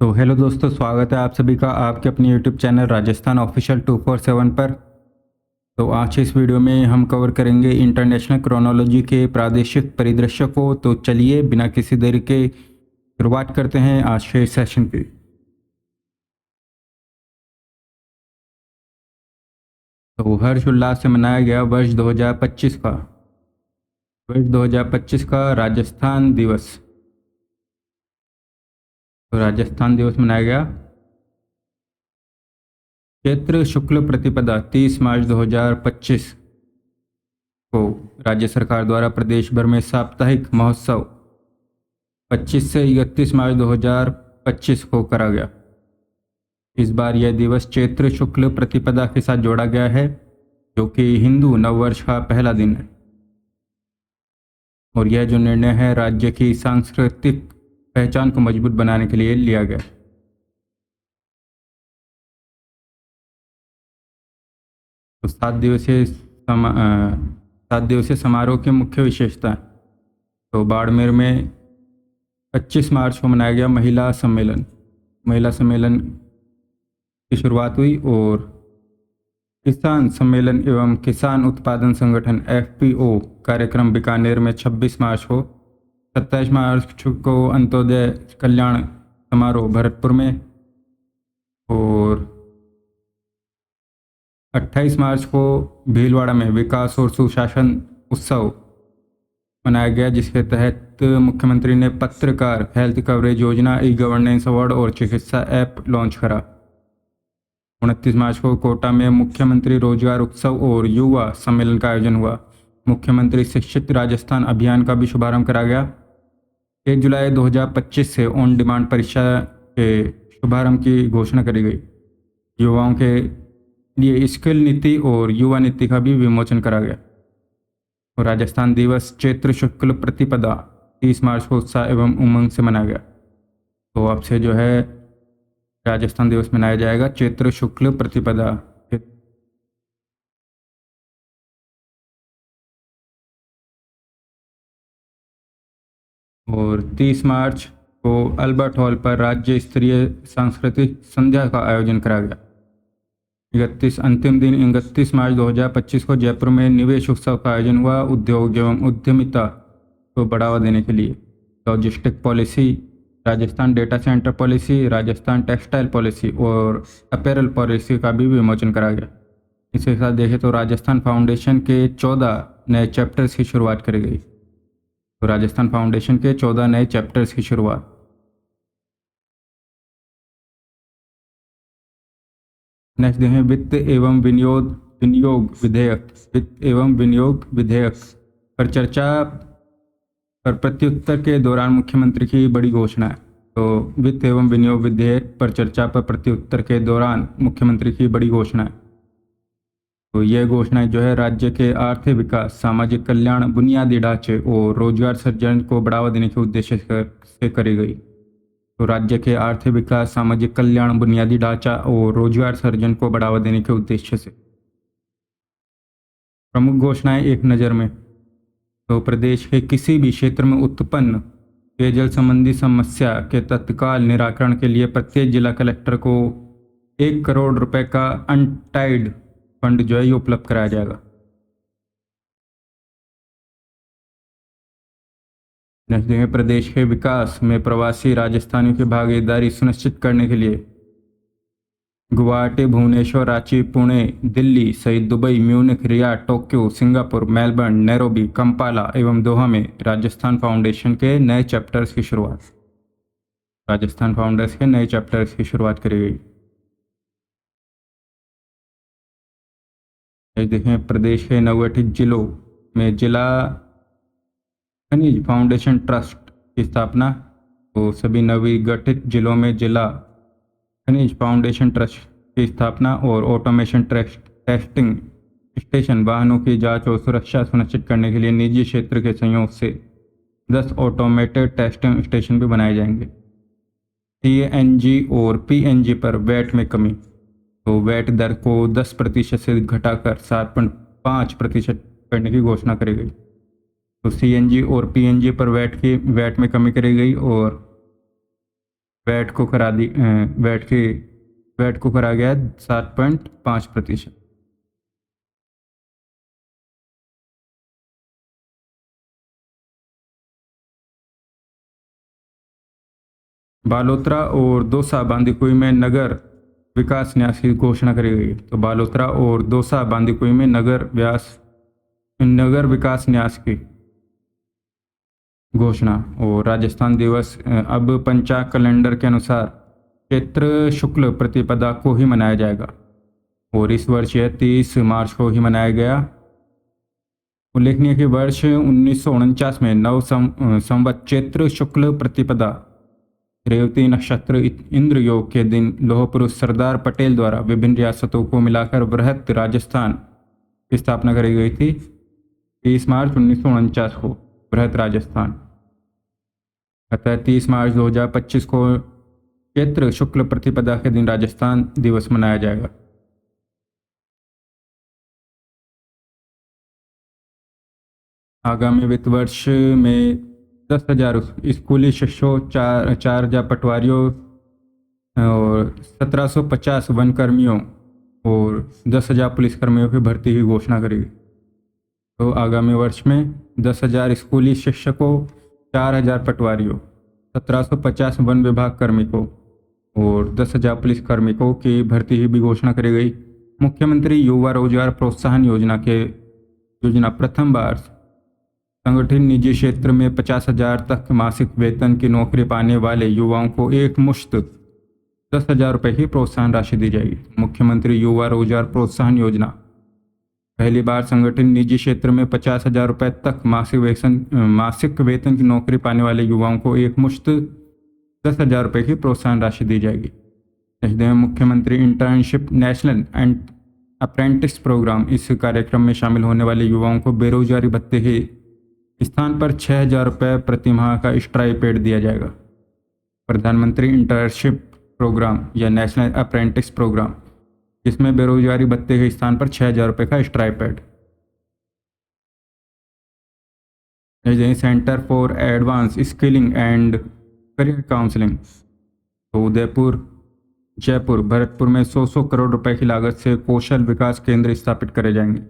तो हेलो दोस्तों, स्वागत है आप सभी का आपके अपने यूट्यूब चैनल राजस्थान ऑफिशियल 247 पर। तो आज इस वीडियो में हम कवर करेंगे इंटरनेशनल क्रोनोलॉजी के प्रादेशिक परिदृश्य को। तो चलिए बिना किसी देरी के शुरुआत करते हैं आज के सेशन की। तो हर्षोल्लास से मनाया गया वर्ष 2025 का राजस्थान दिवस। तो राजस्थान दिवस मनाया गया चैत्र शुक्ल प्रतिपदा 30 मार्च 2025 को राज्य सरकार द्वारा प्रदेश भर में साप्ताहिक महोत्सव 25 से 31 मार्च 2025 को करा गया। इस बार यह दिवस चैत्र शुक्ल प्रतिपदा के साथ जोड़ा गया है, जो कि हिंदू नववर्ष का पहला दिन है। और यह जो निर्णय है राज्य की सांस्कृतिक पहचान को मजबूत बनाने के लिए लिया गया। तो 7 दिवसीय समारोह की मुख्य विशेषता। तो बाड़मेर में 25 मार्च को मनाया गया महिला सम्मेलन की शुरुआत हुई। और किसान सम्मेलन एवं किसान उत्पादन संगठन FPO कार्यक्रम बीकानेर में 26 मार्च को। 27 मार्च को अंत्योदय कल्याण समारोह भरतपुर में। और 28 मार्च को भीलवाड़ा में विकास और सुशासन उत्सव मनाया गया, जिसके तहत मुख्यमंत्री ने पत्रकार हेल्थ कवरेज योजना, ई-गवर्नेंस अवार्ड और चिकित्सा ऐप लॉन्च करा। 29 मार्च को कोटा में मुख्यमंत्री रोजगार उत्सव और युवा सम्मेलन का आयोजन हुआ। मुख्यमंत्री शिक्षित राजस्थान अभियान का भी शुभारंभ करा गया। 1 जुलाई 2025 से ऑन डिमांड परीक्षा के शुभारंभ की घोषणा करी गई। युवाओं के लिए स्किल नीति और युवा नीति का भी विमोचन करा गया। और राजस्थान दिवस चैत्र शुक्ल प्रतिपदा 30 मार्च को उत्साह एवं उमंग से मनाया गया। तो अब से जो है राजस्थान दिवस मनाया जाएगा चैत्र शुक्ल प्रतिपदा। और 30 मार्च को अल्बर्ट हॉल पर राज्य स्तरीय सांस्कृतिक संध्या का आयोजन करा गया। 31 मार्च 2025 को जयपुर में निवेश उत्सव का आयोजन हुआ। उद्योग एवं उद्यमिता को बढ़ावा देने के लिए logistic policy, Rajasthan data centre policy, Rajasthan textile policy और अपैरल पॉलिसी का भी विमोचन करा गया। इसके साथ देखें तो राजस्थान फाउंडेशन के 14 नए चैप्टर्स की शुरुआत करी गई। तो राजस्थान फाउंडेशन के 14 नए चैप्टर्स की शुरुआत। नेक्स्ट देखें वित्त एवं विनियोग विधेयक पर चर्चा पर प्रत्युत्तर के दौरान मुख्यमंत्री की बड़ी घोषणा है। तो वित्त एवं विनियोग विधेयक पर चर्चा पर प्रत्युत्तर के दौरान मुख्यमंत्री की बड़ी घोषणा है। तो यह घोषणा जो है राज्य के आर्थिक विकास, सामाजिक कल्याण, बुनियादी ढांचे और रोजगार सृजन को बढ़ावा देने के उद्देश्य से करी गई। तो राज्य के आर्थिक विकास, सामाजिक कल्याण, बुनियादी ढांचा और रोजगार सृजन को बढ़ावा देने के उद्देश्य से। प्रमुख घोषणाएं एक नज़र में। तो प्रदेश के किसी भी क्षेत्र में उत्पन्न पेयजल संबंधी समस्या के तत्काल निराकरण के लिए प्रत्येक जिला कलेक्टर को 1 करोड़ रुपए का अनटाइड फंड जो है ये उपलब्ध कराया जाएगा। नेक्स्ट देखें प्रदेश के विकास में प्रवासी राजस्थानियों की भागीदारी सुनिश्चित करने के लिए गुवाहाटी, भुवनेश्वर, रांची, पुणे, दिल्ली सहित Dubai, Munich, Riyadh, Tokyo, Singapore, Melbourne, Nairobi, Kampala एवं दोहा में राजस्थान फाउंडेशन के नए चैप्टर्स की शुरुआत। राजस्थान फाउंडेशन के नए चैप्टर्स की शुरुआत करी गई। देखें प्रदेश के नवगठित जिलों में जिला खनिज फाउंडेशन ट्रस्ट की स्थापना। तो सभी नवगठित जिलों में जिला खनिज फाउंडेशन ट्रस्ट की स्थापना और ऑटोमेशन टेस्टिंग स्टेशन, वाहनों की जांच और सुरक्षा सुनिश्चित करने के लिए निजी क्षेत्र के सहयोग से 10 ऑटोमेटेड टेस्टिंग स्टेशन भी बनाए जाएंगे। CNG और PNG पर वैट में कमी। तो वैट दर को 10% से घटाकर 7.5% करने की घोषणा करी गई। तो CNG और PNG पर वैट में कमी करी गई। और वैट को करा दी वैट को करा गया 7.5%। बालोतरा और दौसा बांदीकुई में नगर विकास न्यास की घोषणा करी गई। तो बालोतरा और दौसा बांदीकुई में नगर विकास न्यास की घोषणा। और राजस्थान दिवस अब पंचांग कैलेंडर के अनुसार चैत्र शुक्ल प्रतिपदा को ही मनाया जाएगा और इस वर्ष यह 30 मार्च को ही मनाया गया। उल्लेखनीय कि वर्ष 1949 में संवत चैत्र शुक्ल प्रतिपदा रेवती नक्षत्र इंद्र योग के दिन लौह पुरुष सरदार पटेल द्वारा विभिन्न रियासतों को मिलाकर बृहत राजस्थान की स्थापना करी गई थी। 30 मार्च 1949 को बृहत राजस्थान। अतः 30 मार्च 2025 को चैत्र शुक्ल प्रतिपदा के दिन राजस्थान दिवस मनाया जाएगा। आगामी वित्त वर्ष में 10,000 स्कूली शिक्षकों, 4,000 पटवारियों और 1,750 वन कर्मियों और 10,000 पुलिसकर्मियों की भर्ती की घोषणा करेगी। तो आगामी वर्ष में 10,000 स्कूली शिक्षकों, 4,000 पटवारियों, 1,750 वन विभाग कार्मिकों और 10,000 पुलिस कार्मिकों की भर्ती की भी घोषणा करी गई। मुख्यमंत्री युवा रोजगार प्रोत्साहन योजना प्रथम बार संगठित निजी क्षेत्र में 50,000 तक मासिक वेतन की नौकरी पाने वाले युवाओं को एक मुश्त 10,000 रुपये की प्रोत्साहन राशि दी जाएगी। मुख्यमंत्री युवा रोजगार प्रोत्साहन योजना पहली बार संगठित निजी क्षेत्र में 50,000 रुपये तक मासिक वेतन की नौकरी पाने वाले युवाओं को एक मुश्त 10,000 रुपये की प्रोत्साहन राशि दी जाएगी। मुख्यमंत्री internship national and apprentice programme, इस कार्यक्रम में शामिल होने वाले युवाओं को बेरोजगारी भत्ते के स्थान पर 6,000 रुपये प्रति माह का स्टाइपेंड दिया जाएगा। प्रधानमंत्री इंटर्नशिप प्रोग्राम या नेशनल अप्रेंटिस प्रोग्राम, जिसमें बेरोजगारी भत्ते के स्थान पर 6,000 रुपये का stipend. Centre for advance skilling and career counselling, तो उदयपुर, जयपुर, भरतपुर में 100 करोड़ रुपए की लागत से कौशल विकास केंद्र स्थापित करे जाएंगे।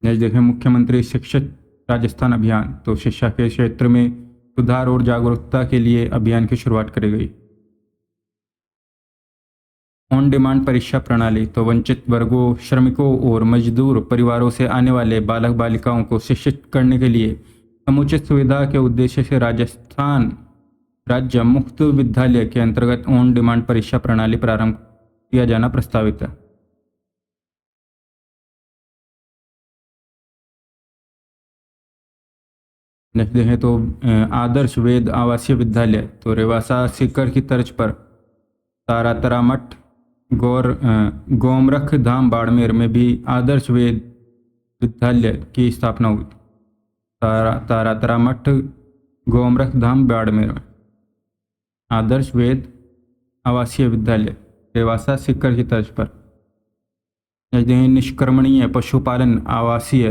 नेक्स्ट देखें मुख्यमंत्री शिक्षित राजस्थान अभियान, तो शिक्षा के क्षेत्र में सुधार और जागरूकता के लिए अभियान की शुरुआत करी गई। ऑन डिमांड परीक्षा प्रणाली, तो वंचित वर्गों, श्रमिकों और मजदूर परिवारों से आने वाले बालक बालिकाओं को शिक्षित करने के लिए समुचित सुविधा के उद्देश्य से राजस्थान राज्य मुक्त विद्यालय के अंतर्गत ऑन डिमांड परीक्षा प्रणाली प्रारंभ किया जाना प्रस्तावित है। नेक्स्ट देखें तो आदर्श वेद आवासीय विद्यालय, तो रेवासा सीकर की तर्ज पर तारातरा मठ गोमरख धाम बाड़मेर में भी आदर्श वेद विद्यालय की स्थापना हुई। तारातरा मठ गोमरख धाम बाड़मेर में आदर्श वेद आवासीय विद्यालय रेवासा सीकर की तर्ज पर। निष्क्रमणीय पशुपालन आवासीय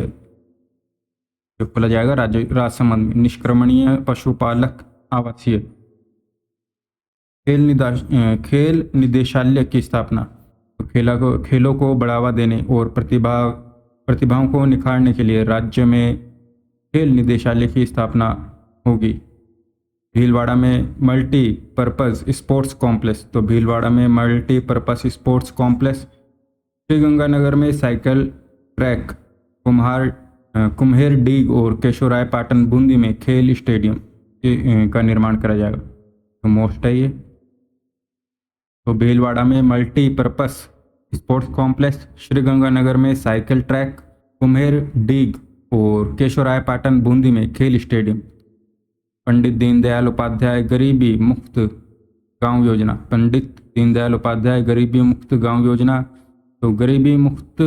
जो खोला जाएगा राजसमंद में, निष्क्रमणीय पशुपालक आवासीय। खेल निदेशालय की स्थापना, तो खेलों को बढ़ावा देने और प्रतिभाओं को निखारने के लिए राज्य में खेल निदेशालय की स्थापना होगी। भीलवाड़ा में मल्टीपर्पज़ स्पोर्ट्स कॉम्प्लेक्स, तो भीलवाड़ा में मल्टीपर्पज़ स्पोर्ट्स कॉम्प्लेक्स। श्रीगंगानगर में साइकिल ट्रैक, कुम्हेर डीग और केशवराय पाटन बूंदी में खेल स्टेडियम का निर्माण करा जाएगा। तो मोस्ट है ये। तो भीलवाड़ा में मल्टीपर्पज़ स्पोर्ट्स कॉम्प्लेक्स, श्रीगंगानगर में साइकिल ट्रैक, कुम्हेर डीग और केशवराय पाटन बूंदी में खेल स्टेडियम। पंडित दीनदयाल उपाध्याय गरीबी मुक्त गांव योजना, पंडित दीनदयाल उपाध्याय गरीबी मुक्त गांव योजना, तो गरीबी मुक्त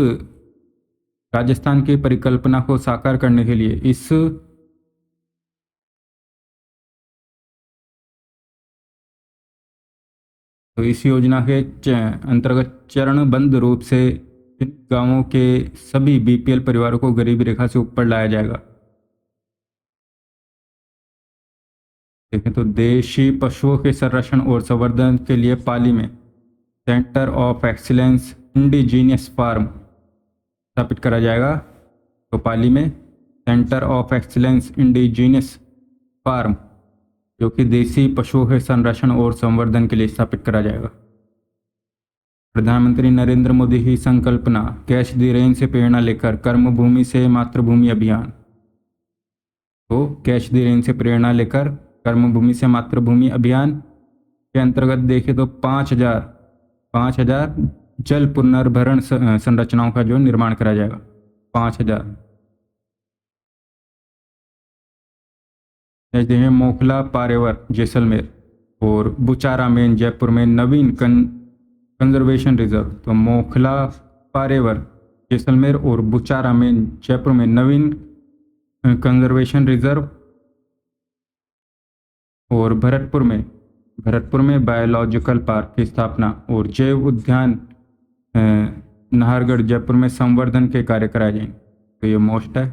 राजस्थान की परिकल्पना को साकार करने के लिए इस योजना के अंतर्गत चरणबद्ध रूप से गांवों के सभी बीपीएल परिवारों को गरीबी रेखा से ऊपर लाया जाएगा। देखें तो देशी पशुओं के संरक्षण और संवर्धन के लिए पाली में centre of excellence indigenous farm स्थापित करा जाएगा। तो पाली में centre of excellence indigenous farm जो कि देसी पशुओं के संरक्षण और संवर्धन के लिए स्थापित करा जाएगा। प्रधानमंत्री नरेंद्र मोदी की संकल्पना कैच द रेन से प्रेरणा लेकर कर्मभूमि से मातृभूमि अभियान। तो कैच द रेन से प्रेरणा लेकर कर्मभूमि से मातृभूमि अभियान के अंतर्गत देखें तो 5,000 जल पुनर्भरण संरचनाओं का जो निर्माण करा जाएगा। 5,000। देखें मोखला पारेवर जैसलमेर और बुचारामेन जयपुर में नवीन कंजर्वेशन रिजर्व। तो मोखला पारेवर जैसलमेर और बुचारामेन जयपुर में नवीन कंजर्वेशन रिजर्व। और भरतपुर में बायोलॉजिकल पार्क की स्थापना और जैव उद्यान नाहरगढ़ जयपुर में संवर्धन के कार्य कराए जाएंगे। तो ये मोस्ट है।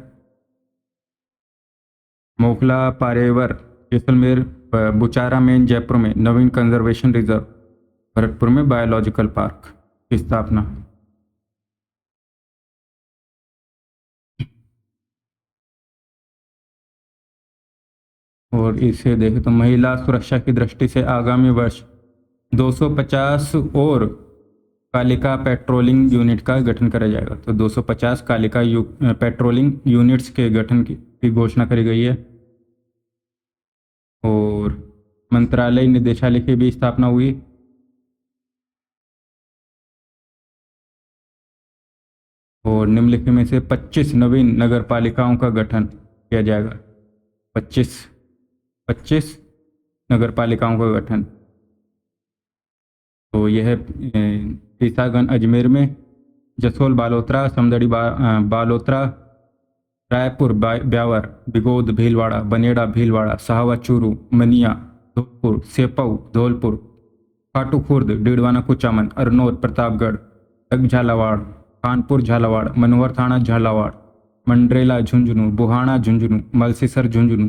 मोखला पारेवर जैसलमेर बुचारामेन जयपुर में नवीन कंजर्वेशन रिजर्व। भरतपुर में बायोलॉजिकल पार्क की स्थापना। और इसे देखें तो महिला सुरक्षा की दृष्टि से आगामी वर्ष 250 और कालिका पेट्रोलिंग यूनिट का गठन करा जाएगा। तो 250 कालिका पेट्रोलिंग यूनिट्स के गठन की घोषणा करी गई है। और मंत्रालय निदेशालय की भी स्थापना हुई। और निम्नलिखित में से 25 नवीन नगर पालिकाओं का गठन किया जाएगा। 25 नगर पालिकाओं का गठन। तो यह है सीसागंज अजमेर में, जसोल बालोतरा, समदड़ी बालोतरा, रायपुर ब्यावर, बिगोद भीलवाड़ा, बनेड़ा भीलवाड़ा, सहावा चूरू, मनिया धौलपुर, सेपऊ धौलपुर, खाटू खुर्द, डीडवाना कुचामन, अरनोद प्रतापगढ़, तक झालावाड़, कानपुर झालावाड़, मनोहर थाना झालावाड़, मंडरेला झुंझुनू, बुहाना झुंझुनू, मलसीसर झुंझुनू,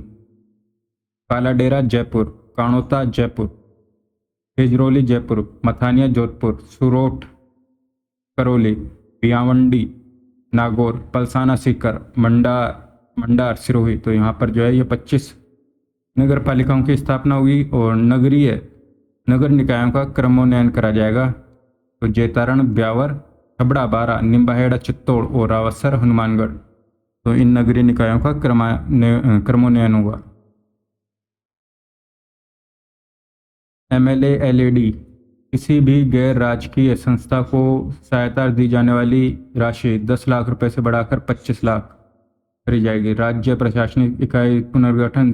कालाडेरा जयपुर, काणोता जयपुर, हिजरौली जयपुर, मथानिया जोधपुर, सुरोट करौली, बियावंडी नागौर, पलसाना सीकर, मंडार सिरोही। तो यहाँ पर जो है ये 25 नगर पालिकाओं की स्थापना हुई। और नगर निकायों का क्रमोन्नयन करा जाएगा। तो जैतारण, ब्यावर, छबड़ा, बारा, निम्बाहेड़ा, चित्तौड़ और रावतसर, हनुमानगढ़। तो इन नगरीय निकायों का क्रमोन्नयन हुआ। MLA LED किसी भी गैर राजकीय संस्था को सहायता दी जाने वाली राशि 10 लाख रुपए से बढ़ाकर 25 लाख करी जाएगी। राज्य प्रशासनिक इकाई पुनर्गठन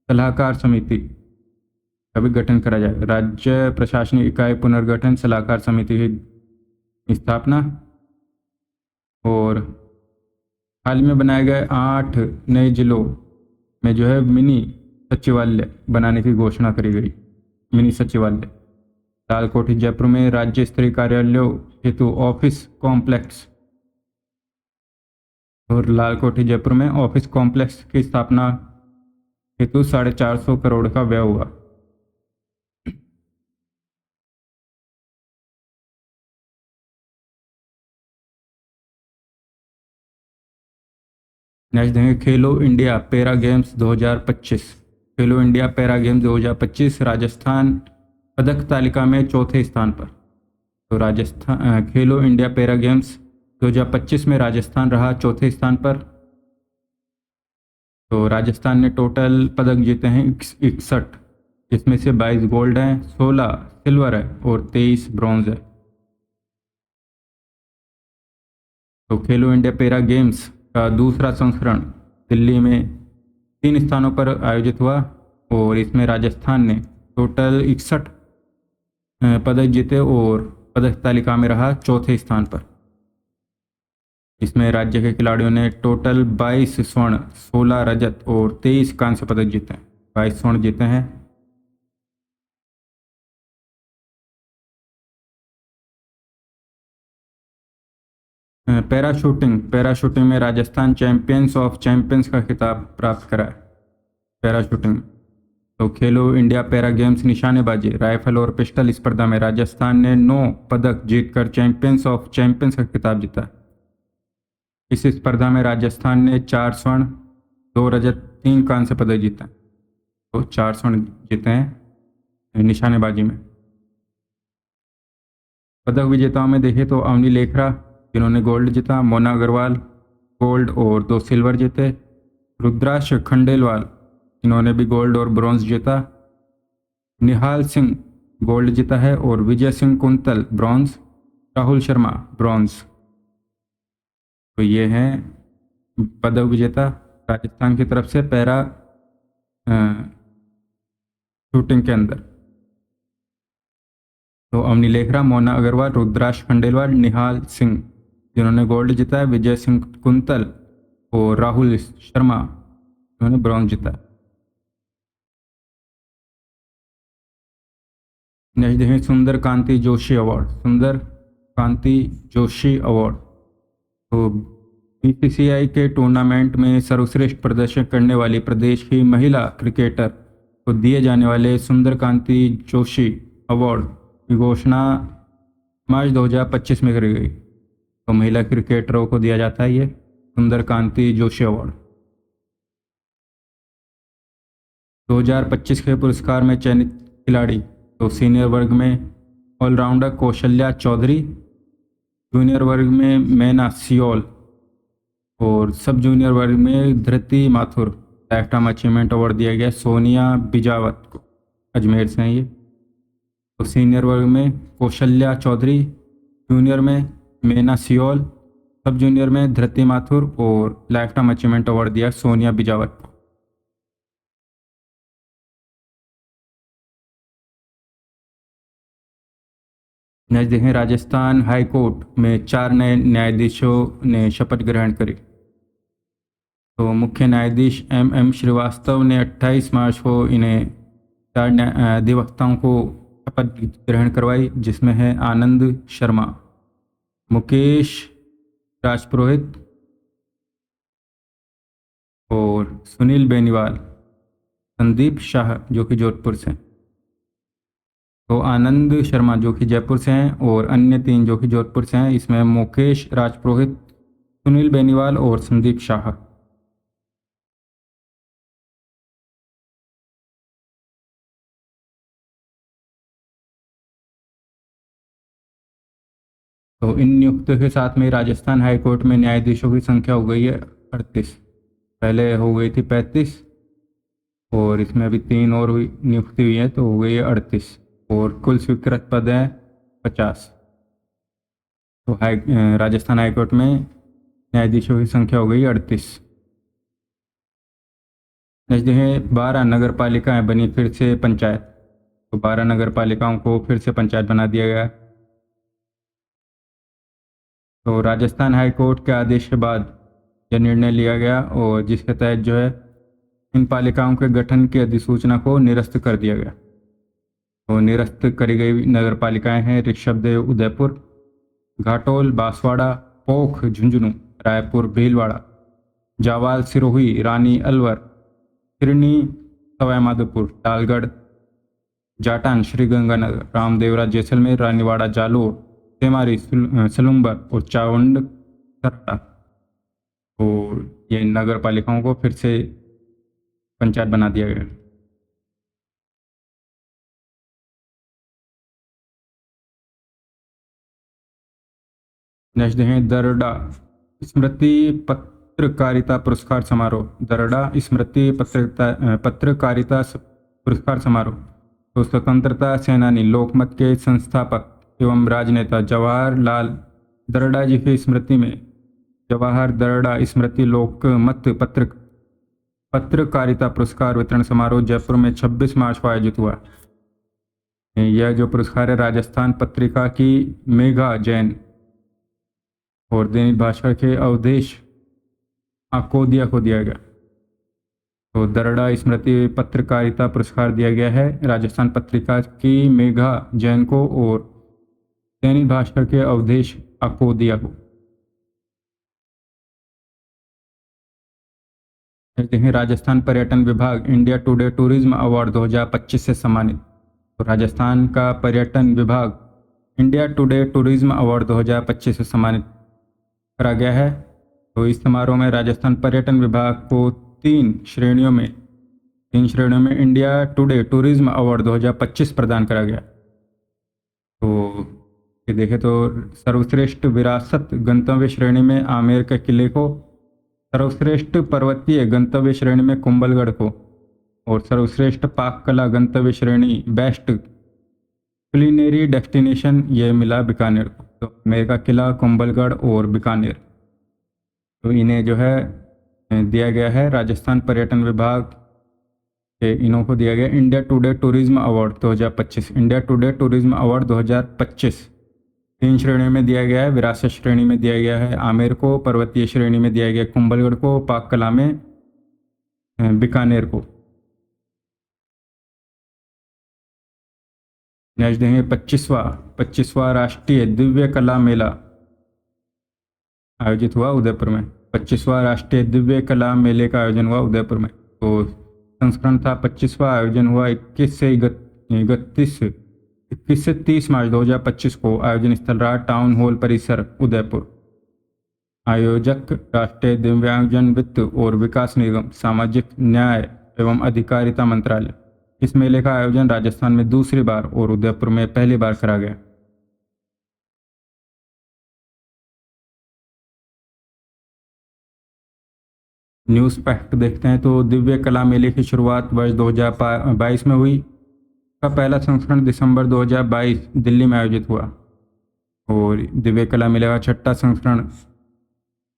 सलाहकार समिति का भी गठन करा जाएगा। राज्य प्रशासनिक इकाई पुनर्गठन सलाहकार समिति की स्थापना। और हाल में बनाए गए 8 नए जिलों में जो है मिनी सचिवालय बनाने की घोषणा करी गई। मिनी सचिवालय लालकोठी जयपुर में राज्य स्तरीय कार्यालयों हेतु ऑफिस कॉम्प्लेक्स। और लालकोठी जयपुर में ऑफिस कॉम्प्लेक्स की स्थापना हेतु 450 करोड़ का व्यय हुआ। नेक्स्ट देंगे खेलो इंडिया पैरा गेम्स 2025। खेलो इंडिया पैरा गेम्स 2025 राजस्थान पदक तालिका में चौथे स्थान पर। तो राजस्थान खेलो इंडिया पैरा गेम्स 2025 में राजस्थान रहा चौथे स्थान पर। तो राजस्थान ने टोटल पदक जीते हैं 61, जिसमें से 22 गोल्ड हैं, 16 सिल्वर है और 23 ब्रॉन्ज है। तो खेलो इंडिया पैरा गेम्स का दूसरा संस्करण दिल्ली में 3 स्थानों पर आयोजित हुआ। और इसमें राजस्थान ने टोटल 61 पदक जीते और पदक तालिका में रहा चौथे स्थान पर। इसमें राज्य के खिलाड़ियों ने टोटल 22 स्वर्ण, 16 रजत और 23 कांस्य पदक जीते हैं। 22 स्वर्ण जीते हैं। पैराशूटिंग में राजस्थान चैंपियंस ऑफ चैंपियंस का खिताब प्राप्त करा है। पैराशूटिंग तो खेलो इंडिया पैरा गेम्स निशानेबाजी राइफल और पिस्टल स्पर्धा में राजस्थान ने 9 पदक जीतकर चैंपियंस का खिताब जीता। इस स्पर्धा में राजस्थान ने 4 स्वर्ण, 2 रजत, 3 कांस्य पदक जीता। तो 4 स्वर्ण जीते हैं निशानेबाजी में। पदक विजेताओं में देखें तो अवनी लेखरा जिन्होंने गोल्ड जीता, मोना अग्रवाल गोल्ड और 2 सिल्वर जीते, रुद्राक्ष खंडेलवाल जिन्होंने भी गोल्ड और ब्रॉन्ज जीता, निहाल सिंह गोल्ड जीता है और विजय सिंह कुंतल ब्रॉन्ज, राहुल शर्मा ब्रॉन्ज। तो ये हैं पदक विजेता राजस्थान की तरफ से पैरा शूटिंग के अंदर। तो अवनी लेखरा, मोना अग्रवाल, रुद्राक्ष खंडेलवाल, निहाल सिंह जिन्होंने गोल्ड जीता है, विजय सिंह कुंतल और राहुल शर्मा जिन्होंने ब्रॉन्ज जीता। नेक्स्ट देखें सुंदर कांति जोशी अवार्ड। सुंदर कांति जोशी अवार्ड तो बीसीसीआई के टूर्नामेंट में सर्वश्रेष्ठ प्रदर्शन करने वाली प्रदेश की महिला क्रिकेटर को दिए जाने वाले सुंदर कांति जोशी अवार्ड की घोषणा मार्च 2025 में करी गई। तो महिला क्रिकेटरों को दिया जाता है ये सुंदर कांति जोशी अवार्ड। 2025 के पुरस्कार में चयनित खिलाड़ी तो सीनियर वर्ग में ऑलराउंडर कौशल्या चौधरी, जूनियर वर्ग में मैना सियोल और सब जूनियर वर्ग में Dhriti Mathur. Lifetime achievement award दिया गया सोनिया बिजावत को, अजमेर से हैं ये। तो सीनियर वर्ग में कौशल्या चौधरी, जूनियर में मैना सियोल, सब जूनियर में धृति माथुर और लाइफ टाइम अचीवमेंट अवार्ड दिया सोनिया बिजावत को। नेक्स्ट देखें राजस्थान हाई कोर्ट में 4 नए न्यायाधीशों ने शपथ ग्रहण करी। तो मुख्य न्यायाधीश एम श्रीवास्तव ने 28 मार्च को इन्हें 4 अधिवक्ताओं को शपथ ग्रहण करवाई, जिसमें है आनंद शर्मा, मुकेश राजपुरोहित और सुनील बेनीवाल, संदीप शाह जो कि जोधपुर से। तो आनंद शर्मा जो कि जयपुर से हैं और अन्य 3 जो कि जोधपुर से हैं, इसमें मुकेश राजपुरोहित, सुनील बेनीवाल और संदीप शाह। तो इन नियुक्तियों के साथ में राजस्थान हाई कोर्ट में न्यायाधीशों की संख्या हो गई है 38। पहले हो गई थी 35 और इसमें अभी 3 और नियुक्ति हुई है तो हो गई है 38 और कुल स्वीकृत पद हैं 50। तो राजस्थान हाई कोर्ट में न्यायाधीशों की संख्या हो गई 38। नेक्स्ट है 12 नगर पालिकाएँ बनी फिर से पंचायत। तो 12 नगर पालिकाओं को फिर से पंचायत बना दिया गया। तो राजस्थान हाई कोर्ट के आदेश के बाद यह निर्णय लिया गया और जिसके तहत जो है इन पालिकाओं के गठन की अधिसूचना को निरस्त कर दिया गया। तो निरस्त करी गई नगर पालिकाएँ हैं ऋषभदेव उदयपुर, घाटोल बांसवाड़ा, पोख झुंझुनू, रायपुर भीलवाड़ा, जावाल सिरोही, रानी अलवर, सिरनी सवाईमाधोपुर, टालगढ़, जाटान श्रीगंगानगर, रामदेवरा जैसलमेर, रानीवाड़ा जालोर, सेमारी सलुम्बर और चावंड सट्टा। और ये नगर पालिकाओं को फिर से पंचायत बना दिया गया। नेक्स्ट है दरडा स्मृति पत्रकारिता पुरस्कार समारोह। दरडा स्मृति पत्रकारिता पुरस्कार समारोह तो स्वतंत्रता सेनानी, लोकमत के संस्थापक एवं राजनेता जवाहरलाल दरडा जी की स्मृति में जवाहर दरडा स्मृति लोकमत पत्रकारिता पुरस्कार वितरण समारोह जयपुर में 26 मार्च को आयोजित हुआ। यह जो पुरस्कार है राजस्थान पत्रिका की मेघा जैन और दैनिक भास्कर के अवधेश आकोदिया को दिया गया। तो दरडा स्मृति पत्रकारिता पुरस्कार दिया गया है राजस्थान पत्रिका की मेघा जैन को और दैनिक भास्कर के अवधेश आकोदिया को। कहते हैं राजस्थान पर्यटन विभाग इंडिया टुडे टूरिज्म अवार्ड 2025 से सम्मानित। तो राजस्थान का पर्यटन विभाग इंडिया टुडे टूरिज्म अवार्ड 2025 से सम्मानित करा गया है। तो इस समारोह में राजस्थान पर्यटन विभाग को तीन श्रेणियों में इंडिया टुडे टूरिज्म अवार्ड 2025 प्रदान करा गया। तो ये देखें तो सर्वश्रेष्ठ विरासत गंतव्य श्रेणी में आमेर के किले को, सर्वश्रेष्ठ पर्वतीय गंतव्य श्रेणी में कुंभलगढ़ को, और सर्वश्रेष्ठ पाक कला गंतव्य श्रेणी बेस्ट क्लिनरी डेस्टिनेशन ये मिला बीकानेर को। तो आमेर का किला, कुंभलगढ़ और बीकानेर, तो इन्हें जो है दिया गया है राजस्थान पर्यटन विभाग के, इन्हों को दिया गया India today tourism award 2025। India today tourism award 2025 तीन श्रेणियों में दिया गया है। विरासत श्रेणी में दिया गया है आमेर को, पर्वतीय श्रेणी में दिया गया कुंभलगढ़ को, पाक कला में बीकानेर को। नेक्स्ट देंगे 25वां राष्ट्रीय दिव्य कला मेला आयोजित हुआ उदयपुर में। 25वां राष्ट्रीय दिव्य कला मेले का आयोजन हुआ उदयपुर में। तो संस्करण था 25वां, आयोजन हुआ 21 से 30 मार्च 2025 को। आयोजन स्थल रहा टाउन हॉल परिसर उदयपुर। आयोजक राष्ट्रीय दिव्यांगजन वित्त और विकास निगम, सामाजिक न्याय एवं अधिकारिता मंत्रालय। इस मेले का आयोजन राजस्थान में दूसरी बार और उदयपुर में पहली बार करा गया। न्यूज़ फैक्ट देखते हैं तो दिव्य कला मेले की शुरुआत वर्ष 2022 में हुई। का पहला संस्करण दिसंबर 2022 दिल्ली में आयोजित हुआ, और दिव्य कला मेले का छठा संस्करण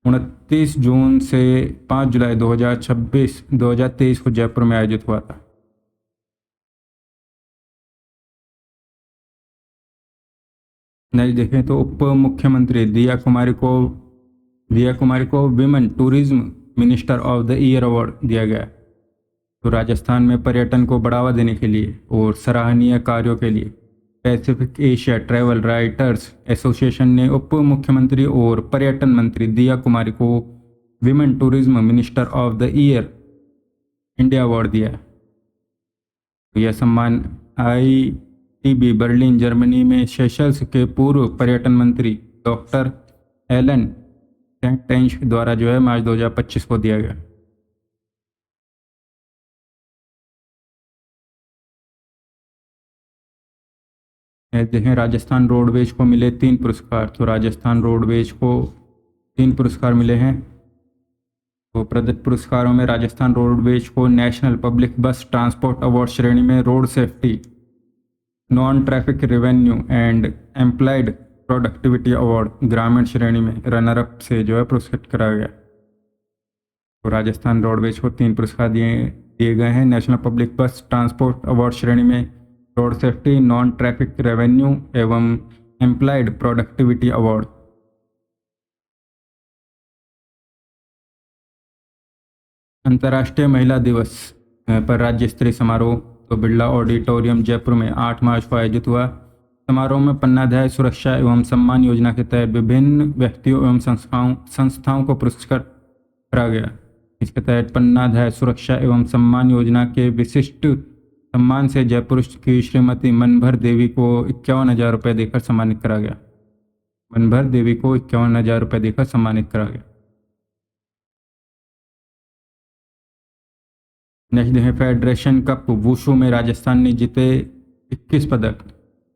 29 जून से 5 जुलाई 2023 को जयपुर में आयोजित हुआ था। नेक्स्ट देखें तो उप मुख्यमंत्री दिया कुमारी को women tourism minister of the year award दिया गया। तो राजस्थान में पर्यटन को बढ़ावा देने के लिए और सराहनीय कार्यों के लिए Pacific Asia travel writers association ने उप मुख्यमंत्री और पर्यटन मंत्री दिया कुमारी को women tourism minister of the year India award दिया। तो यह सम्मान ITB बर्लिन जर्मनी में सेशल्स के पूर्व पर्यटन मंत्री डॉक्टर एलन सेंटेंश द्वारा जो है मार्च 2025 को दिया गया। देखें राजस्थान रोडवेज को मिले 3 पुरस्कार। तो राजस्थान रोडवेज को 3 पुरस्कार मिले हैं। तो प्रदत्त पुरस्कारों में राजस्थान रोडवेज को नेशनल पब्लिक बस ट्रांसपोर्ट अवार्ड श्रेणी में road safety, non traffic revenue and employed productivity award ग्रामीण श्रेणी में रनर अप से जो है पुरस्कृत कराया गया। तो राजस्थान रोडवेज को 3 पुरस्कार दिए गए हैं। नेशनल पब्लिक बस ट्रांसपोर्ट अवार्ड श्रेणी में road safety, non traffic revenue एवं एम्प्लॉयड प्रोडक्टिविटी अवार्ड। अंतर्राष्ट्रीय महिला दिवस पर राज्य स्तरीय समारोह तो बिरला ऑडिटोरियम जयपुर में 8 मार्च को आयोजित हुआ। समारोह में पन्नाध्याय सुरक्षा एवं सम्मान योजना के तहत विभिन्न व्यक्तियों एवं संस्थाओं को पुरस्कृत करा गया। इसके तहत पन्नाध्याय सुरक्षा एवं सम्मान योजना के विशिष्ट सम्मान से जयपुर की श्रीमती मनभर देवी को 51,000 रुपये देकर सम्मानित करा गया। मनभर देवी को 51,000 रुपये देकर सम्मानित करा गया। नेक्स्ट है फेडरेशन कप वुशु में राजस्थान ने जीते 21 पदक।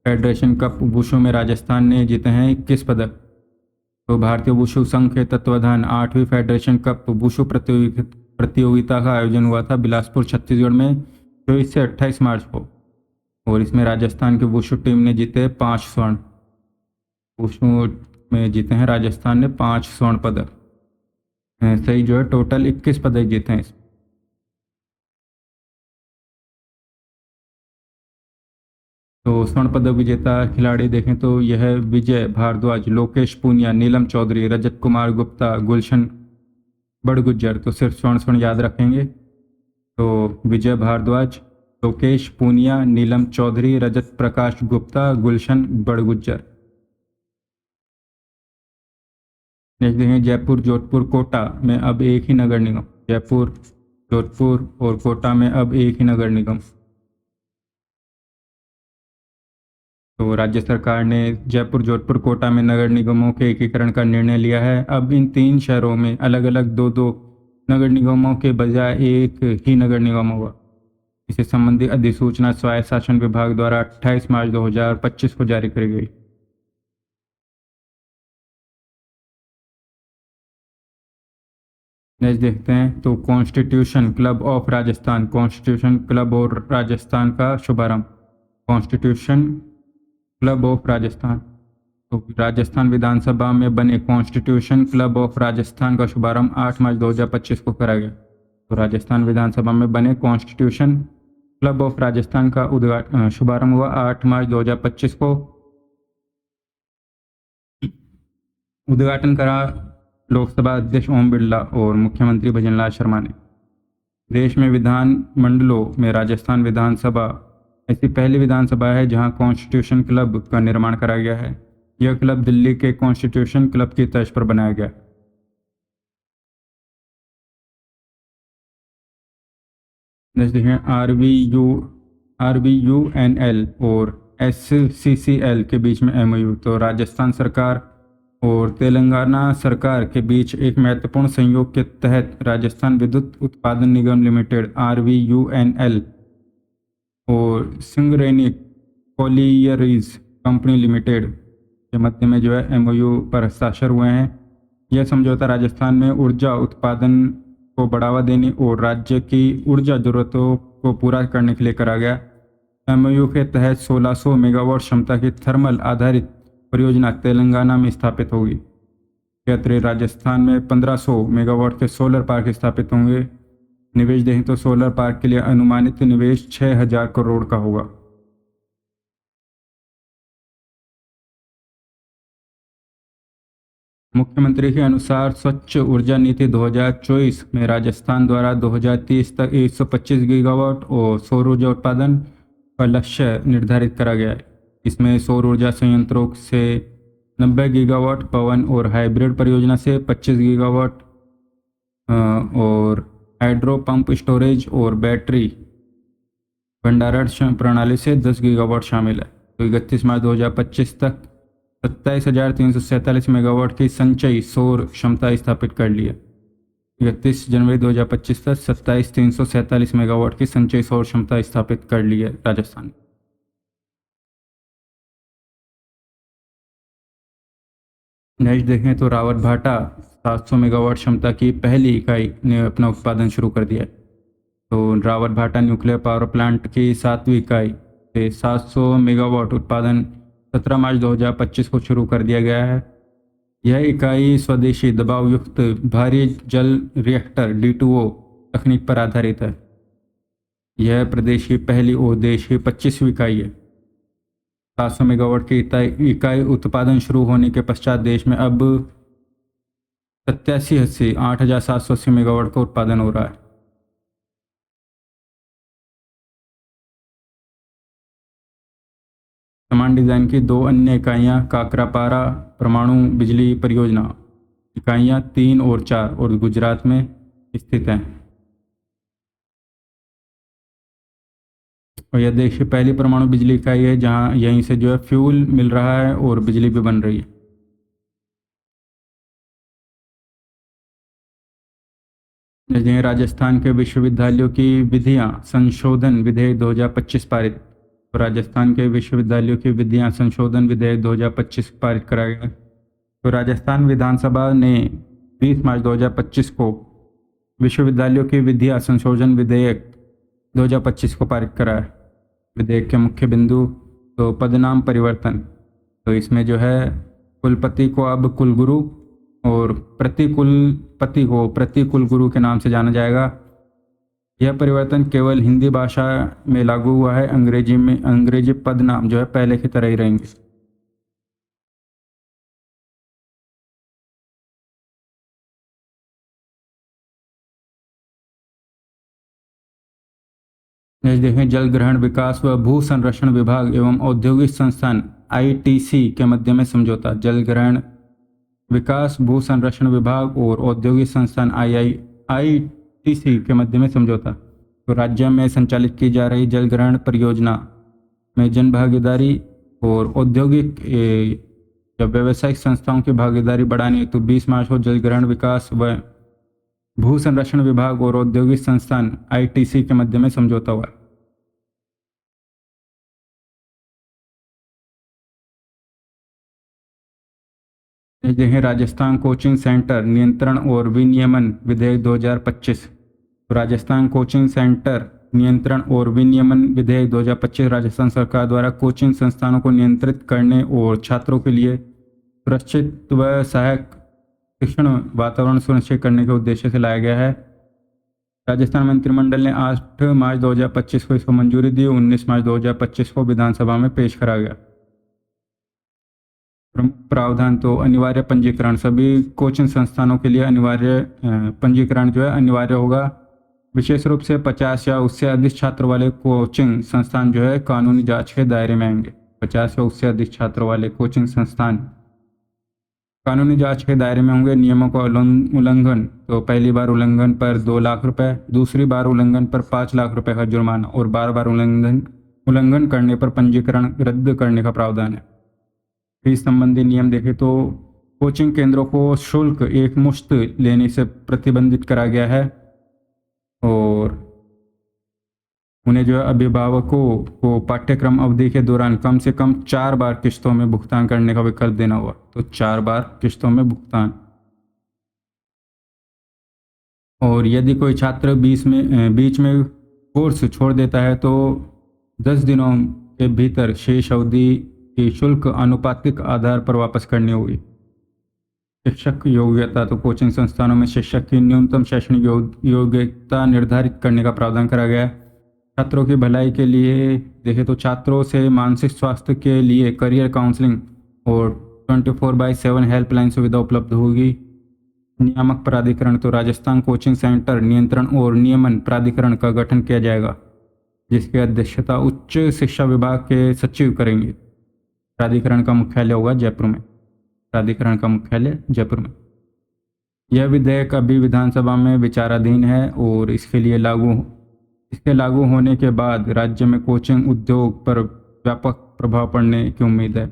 फेडरेशन कप वुशु में राजस्थान ने जीते हैं 21 पदक। तो भारतीय वुशु संघ के तत्वाधान 8वीं फेडरेशन कप वुशु प्रतियोगिता का आयोजन हुआ था बिलासपुर छत्तीसगढ़ में 24 से 28 मार्च को, और इसमें राजस्थान की वुशु टीम ने जीते 5 स्वर्ण। वुशु में जीते हैं राजस्थान ने 5 स्वर्ण पदक। सही जो है टोटल 21 पदक जीते हैं। तो स्वर्ण पदक विजेता खिलाड़ी देखें तो यह विजय भारद्वाज, लोकेश पूनिया, नीलम चौधरी, रजत कुमार गुप्ता, गुलशन बड़गुज्जर। तो सिर्फ स्वर्ण याद रखेंगे। तो विजय भारद्वाज, लोकेश पूनिया, नीलम चौधरी, रजत प्रकाश गुप्ता, गुलशन बड़गुज्जर। नेक्स्ट देखें जयपुर, जोधपुर, कोटा में अब एक ही नगर निगम। जयपुर, जोधपुर और कोटा में अब एक ही नगर निगम। तो राज्य सरकार ने जयपुर, जोधपुर, कोटा में नगर निगमों के एकीकरण का निर्णय लिया है। अब इन 3 शहरों में अलग अलग 2-2 नगर निगमों के बजाय एक ही नगर निगम होगा। इससे संबंधी अधिसूचना स्वायत्त शासन विभाग द्वारा 28 मार्च 2025 को जारी करी गई। नेक्स्ट देखते हैं तो constitution club of Rajasthan, constitution club और राजस्थान का शुभारंभ। कॉन्स्टिट्यूशन क्लब ऑफ राजस्थान, तो राजस्थान विधानसभा में बने कॉन्स्टिट्यूशन क्लब ऑफ राजस्थान का शुभारंभ 8 मार्च 2025 को करा गया। तो राजस्थान विधानसभा में बने कॉन्स्टिट्यूशन क्लब ऑफ राजस्थान का शुभारंभ हुआ 8 मार्च 2025 को। उद्घाटन करा लोकसभा अध्यक्ष ओम बिरला और मुख्यमंत्री भजनलाल शर्मा ने। देश में विधान मंडलों में राजस्थान विधानसभा ऐसी पहली विधानसभा है जहां कॉन्स्टिट्यूशन क्लब का निर्माण कराया गया है। यह क्लब दिल्ली के कॉन्स्टिट्यूशन क्लब की तर्ज पर बनाया गया। नेक्स्ट देखें RVUNL और SCCL के बीच में MOU। तो राजस्थान सरकार और तेलंगाना सरकार के बीच एक महत्वपूर्ण संयोग के तहत राजस्थान विद्युत उत्पादन निगम लिमिटेड RVUNL और सिंगरेनी कॉलियरीज कंपनी लिमिटेड के मध्य में जो है MOU पर हस्ताक्षर हुए हैं। यह समझौता राजस्थान में ऊर्जा उत्पादन को बढ़ावा देने और राज्य की ऊर्जा जरूरतों को पूरा करने के लिए करा गया। MOU के तहत 1600 मेगावाट क्षमता की थर्मल आधारित परियोजना तेलंगाना में स्थापित होगी। अतिरिक्त राजस्थान में 1500 मेगावाट के सोलर पार्क स्थापित होंगे। निवेश देखें तो सोलर पार्क के लिए अनुमानित निवेश 6000 करोड़ का होगा। मुख्यमंत्री के अनुसार स्वच्छ ऊर्जा नीति 2024 में राजस्थान द्वारा 2030 तक 125 गीगावाट और सौर ऊर्जा उत्पादन का लक्ष्य निर्धारित करा गया है। इसमें सौर ऊर्जा संयंत्रों से 90 गीगावाट, पवन और हाइब्रिड परियोजना से 25 गीगावाट और हाइड्रो पंप स्टोरेज और बैटरी भंडारण प्रणाली से 10 गीगावाट शामिल है। तो 31 मार्च 2025 तक 27,347 मेगावाट की संचयी सौर क्षमता स्थापित कर ली है। 31 जनवरी 2025 तक 27,347 मेगावाट की संचयी सौर क्षमता स्थापित कर ली है राजस्थान। नेक्स्ट देखें तो रावतभाटा 700 मेगावाट क्षमता की पहली इकाई ने अपना उत्पादन शुरू कर दिया है। तो रावतभाटा न्यूक्लियर पावर प्लांट की 7वीं इकाई से 700 मेगावाट उत्पादन 17 मार्च 2025 को शुरू कर दिया गया है। यह इकाई स्वदेशी दबाव युक्त भारी जल रिएक्टर D2O तकनीक पर आधारित है। यह प्रदेश की पहली और देश की 25वीं इकाई है। 700 मेगावाट की इकाई उत्पादन शुरू होने के पश्चात देश में अब 87,8,780 मेगावाट का उत्पादन हो रहा है। समान डिजाइन की 2 अन्य इकाइयां काकरापारा परमाणु बिजली परियोजना इकाइयां 3 और 4 और गुजरात में स्थित हैं। और यह देश की पहली परमाणु बिजली इकाई है जहां यहीं से जो है फ्यूल मिल रहा है और बिजली भी बन रही है। जैसे राजस्थान के विश्वविद्यालयों की विधियां संशोधन विधेयक 2025 पारित। तो राजस्थान के विश्वविद्यालयों की विधियां संशोधन विधेयक 2025 पारित कराया गया। तो राजस्थान विधानसभा ने 20 मार्च 2025 को विश्वविद्यालयों की विधियां संशोधन विधेयक 2025 को पारित कराया। विधेयक के मुख्य बिंदु तो पदनाम परिवर्तन। तो इसमें जो है कुलपति को अब कुलगुरु और प्रतिकुलपति को प्रतिकुलगुरु के नाम से जाना जाएगा। यह परिवर्तन केवल हिंदी भाषा में लागू हुआ है। अंग्रेजी पद नाम जो है पहले की तरह ही रहेंगे। नेक्स्ट देखें जल ग्रहण विकास व भू संरक्षण विभाग एवं औद्योगिक संस्थान ITC के मध्य में समझौता। जल ग्रहण विकास भू संरक्षण विभाग और औद्योगिक संस्थान ITC ITC के मध्य में समझौता। तो राज्य में संचालित की जा रही जल ग्रहण परियोजना में जन भागीदारी और औद्योगिक या व्यावसायिक संस्थाओं की भागीदारी बढ़ानी। तो 20 मार्च को जल ग्रहण विकास व भू संरक्षण विभाग और औद्योगिक संस्थान ITC के मध्य में समझौता हुआ। देखें राजस्थान कोचिंग सेंटर नियंत्रण और विनियमन विधेयक 2025। राजस्थान कोचिंग सेंटर नियंत्रण और विनियमन विधेयक 2025 राजस्थान सरकार द्वारा कोचिंग संस्थानों को नियंत्रित करने और छात्रों के लिए सुरक्षित व सहायक शिक्षण वातावरण सुनिश्चित करने के उद्देश्य से लाया गया है। राजस्थान मंत्रिमंडल ने 8 मार्च 2025 को इसको मंजूरी दी। 19 मार्च 2025 को विधानसभा में पेश करा गया। प्रमुख प्रावधान तो अनिवार्य पंजीकरण, सभी कोचिंग संस्थानों के लिए अनिवार्य पंजीकरण जो है अनिवार्य होगा। विशेष रूप से 50 या उससे अधिक छात्र वाले कोचिंग संस्थान जो है कानूनी जांच के दायरे में आएंगे। 50 या उससे अधिक छात्र वाले कोचिंग संस्थान कानूनी जांच के दायरे में होंगे। नियमों का उल्लंघन तो पहली बार उल्लंघन पर 2 लाख रुपए, दूसरी बार उल्लंघन पर 5 लाख रुपए का जुर्माना और बार बार उल्लंघन करने पर पंजीकरण रद्द करने का प्रावधान है। फीस संबंधी नियम देखें तो कोचिंग केंद्रों को शुल्क एक मुश्त लेने से प्रतिबंधित करा गया है और उन्हें जो है अभिभावकों को पाठ्यक्रम अवधि के दौरान कम से कम 4 बार किस्तों में भुगतान करने का विकल्प देना होगा। तो 4 बार किस्तों में भुगतान। और यदि कोई छात्र बीच में कोर्स छोड़ देता है तो 10 दिनों के भीतर शेष अवधि की शुल्क आनुपातिक आधार पर वापस करनी होगी। शिक्षक योग्यता तो कोचिंग संस्थानों में शिक्षक की न्यूनतम शैक्षणिक योग्यता निर्धारित करने का प्रावधान करा गया है। छात्रों की भलाई के लिए देखें तो छात्रों से मानसिक स्वास्थ्य के लिए करियर काउंसलिंग और 24/7 हेल्पलाइन सुविधा उपलब्ध होगी। नियामक प्राधिकरण तो राजस्थान कोचिंग सेंटर नियंत्रण और नियमन प्राधिकरण का गठन किया जाएगा, जिसकी अध्यक्षता उच्च शिक्षा विभाग के सचिव करेंगे। प्राधिकरण का मुख्यालय होगा जयपुर में। प्राधिकरण का मुख्यालय जयपुर में। यह विधेयक अभी विधानसभा में विचाराधीन है और इसके लागू होने के बाद राज्य में कोचिंग उद्योग पर व्यापक प्रभाव पड़ने की उम्मीद है।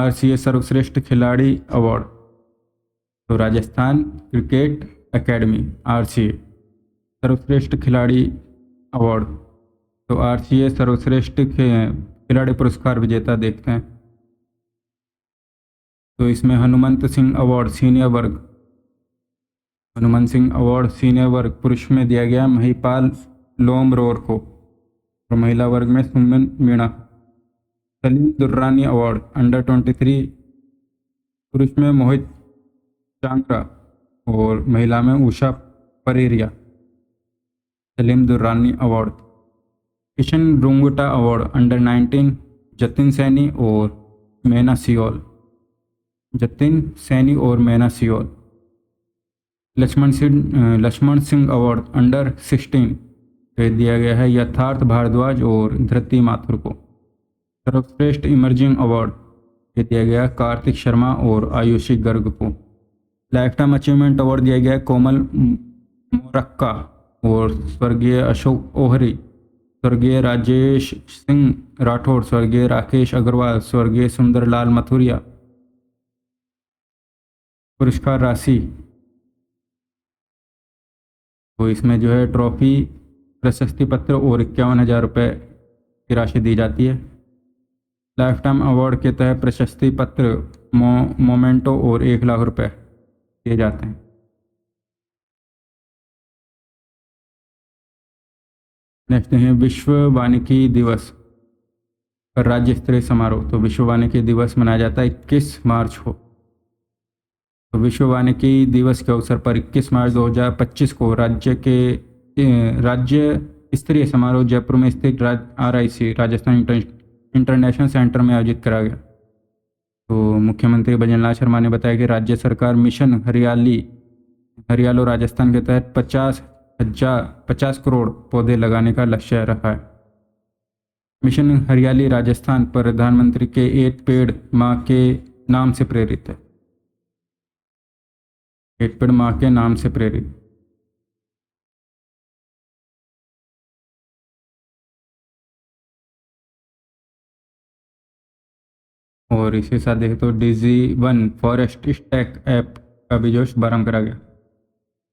RCA सर्वश्रेष्ठ खिलाड़ी अवार्ड तो राजस्थान क्रिकेट एकेडमी RCA सर्वश्रेष्ठ खिलाड़ी अवार्ड। तो RCA सर्वश्रेष्ठ खिलाड़ी पुरस्कार विजेता देखते हैं। तो इसमें हनुमंत सिंह अवार्ड सीनियर वर्ग, हनुमंत सिंह अवार्ड सीनियर वर्ग पुरुष में दिया गया महिपाल लोमरोर को और महिला वर्ग में सुमन मीणा। सलीम दुर्रानी अवार्ड अंडर 23 पुरुष में मोहित चांगरा और महिला में Usha Pereira. Salim Durrani award. Kishan Rungta award under 19 Jatin Saini और मैना सियोल। जतिन सैनी और मैना सियोल। लक्ष्मण सिंह अवार्ड अंडर 16 दिया गया है यथार्थ भारद्वाज और धृति माथुर को। सर्वश्रेष्ठ इमर्जिंग अवार्ड दिया गया कार्तिक शर्मा और आयुषी गर्ग को। लाइफ टाइम अचीवमेंट अवार्ड दिया गया कोमल मोरक्का और स्वर्गीय अशोक ओहरी, स्वर्गीय राजेश सिंह राठौड़, स्वर्गीय राकेश अग्रवाल, स्वर्गीय सुंदरलाल मथुरिया। पुरस्कार राशि तो इसमें जो है ट्रॉफी, प्रशस्ति पत्र और 51,000 रुपये की राशि दी जाती है। लाइफ टाइम अवार्ड के तहत प्रशस्ति पत्र, मोमेंटो और 1 लाख रुपये दिए जाते हैं। नेक्स्ट है विश्व वानिकी दिवस पर राज्य स्तरीय समारोह। तो विश्व वानिकी दिवस मनाया जाता है 21 मार्च को। तो विश्व वानिकी दिवस के अवसर पर 21 मार्च 2025 को राज्य स्तरीय समारोह जयपुर में स्थित RIC राजस्थान इंटरनेशनल सेंटर में आयोजित करा गया। तो मुख्यमंत्री भजनलाल शर्मा ने बताया कि राज्य सरकार मिशन हरियालो राजस्थान के तहत 50 करोड़ पौधे लगाने का लक्ष्य रखा है। मिशन हरियाली राजस्थान प्रधानमंत्री के एक पेड़ माँ के नाम से प्रेरित है। एक पेड़ माँ के नाम से प्रेरित। और इसके साथ देखें तो DigiOne फॉरेस्ट स्टैक ऐप का भी जो शुभारंभ करा गया,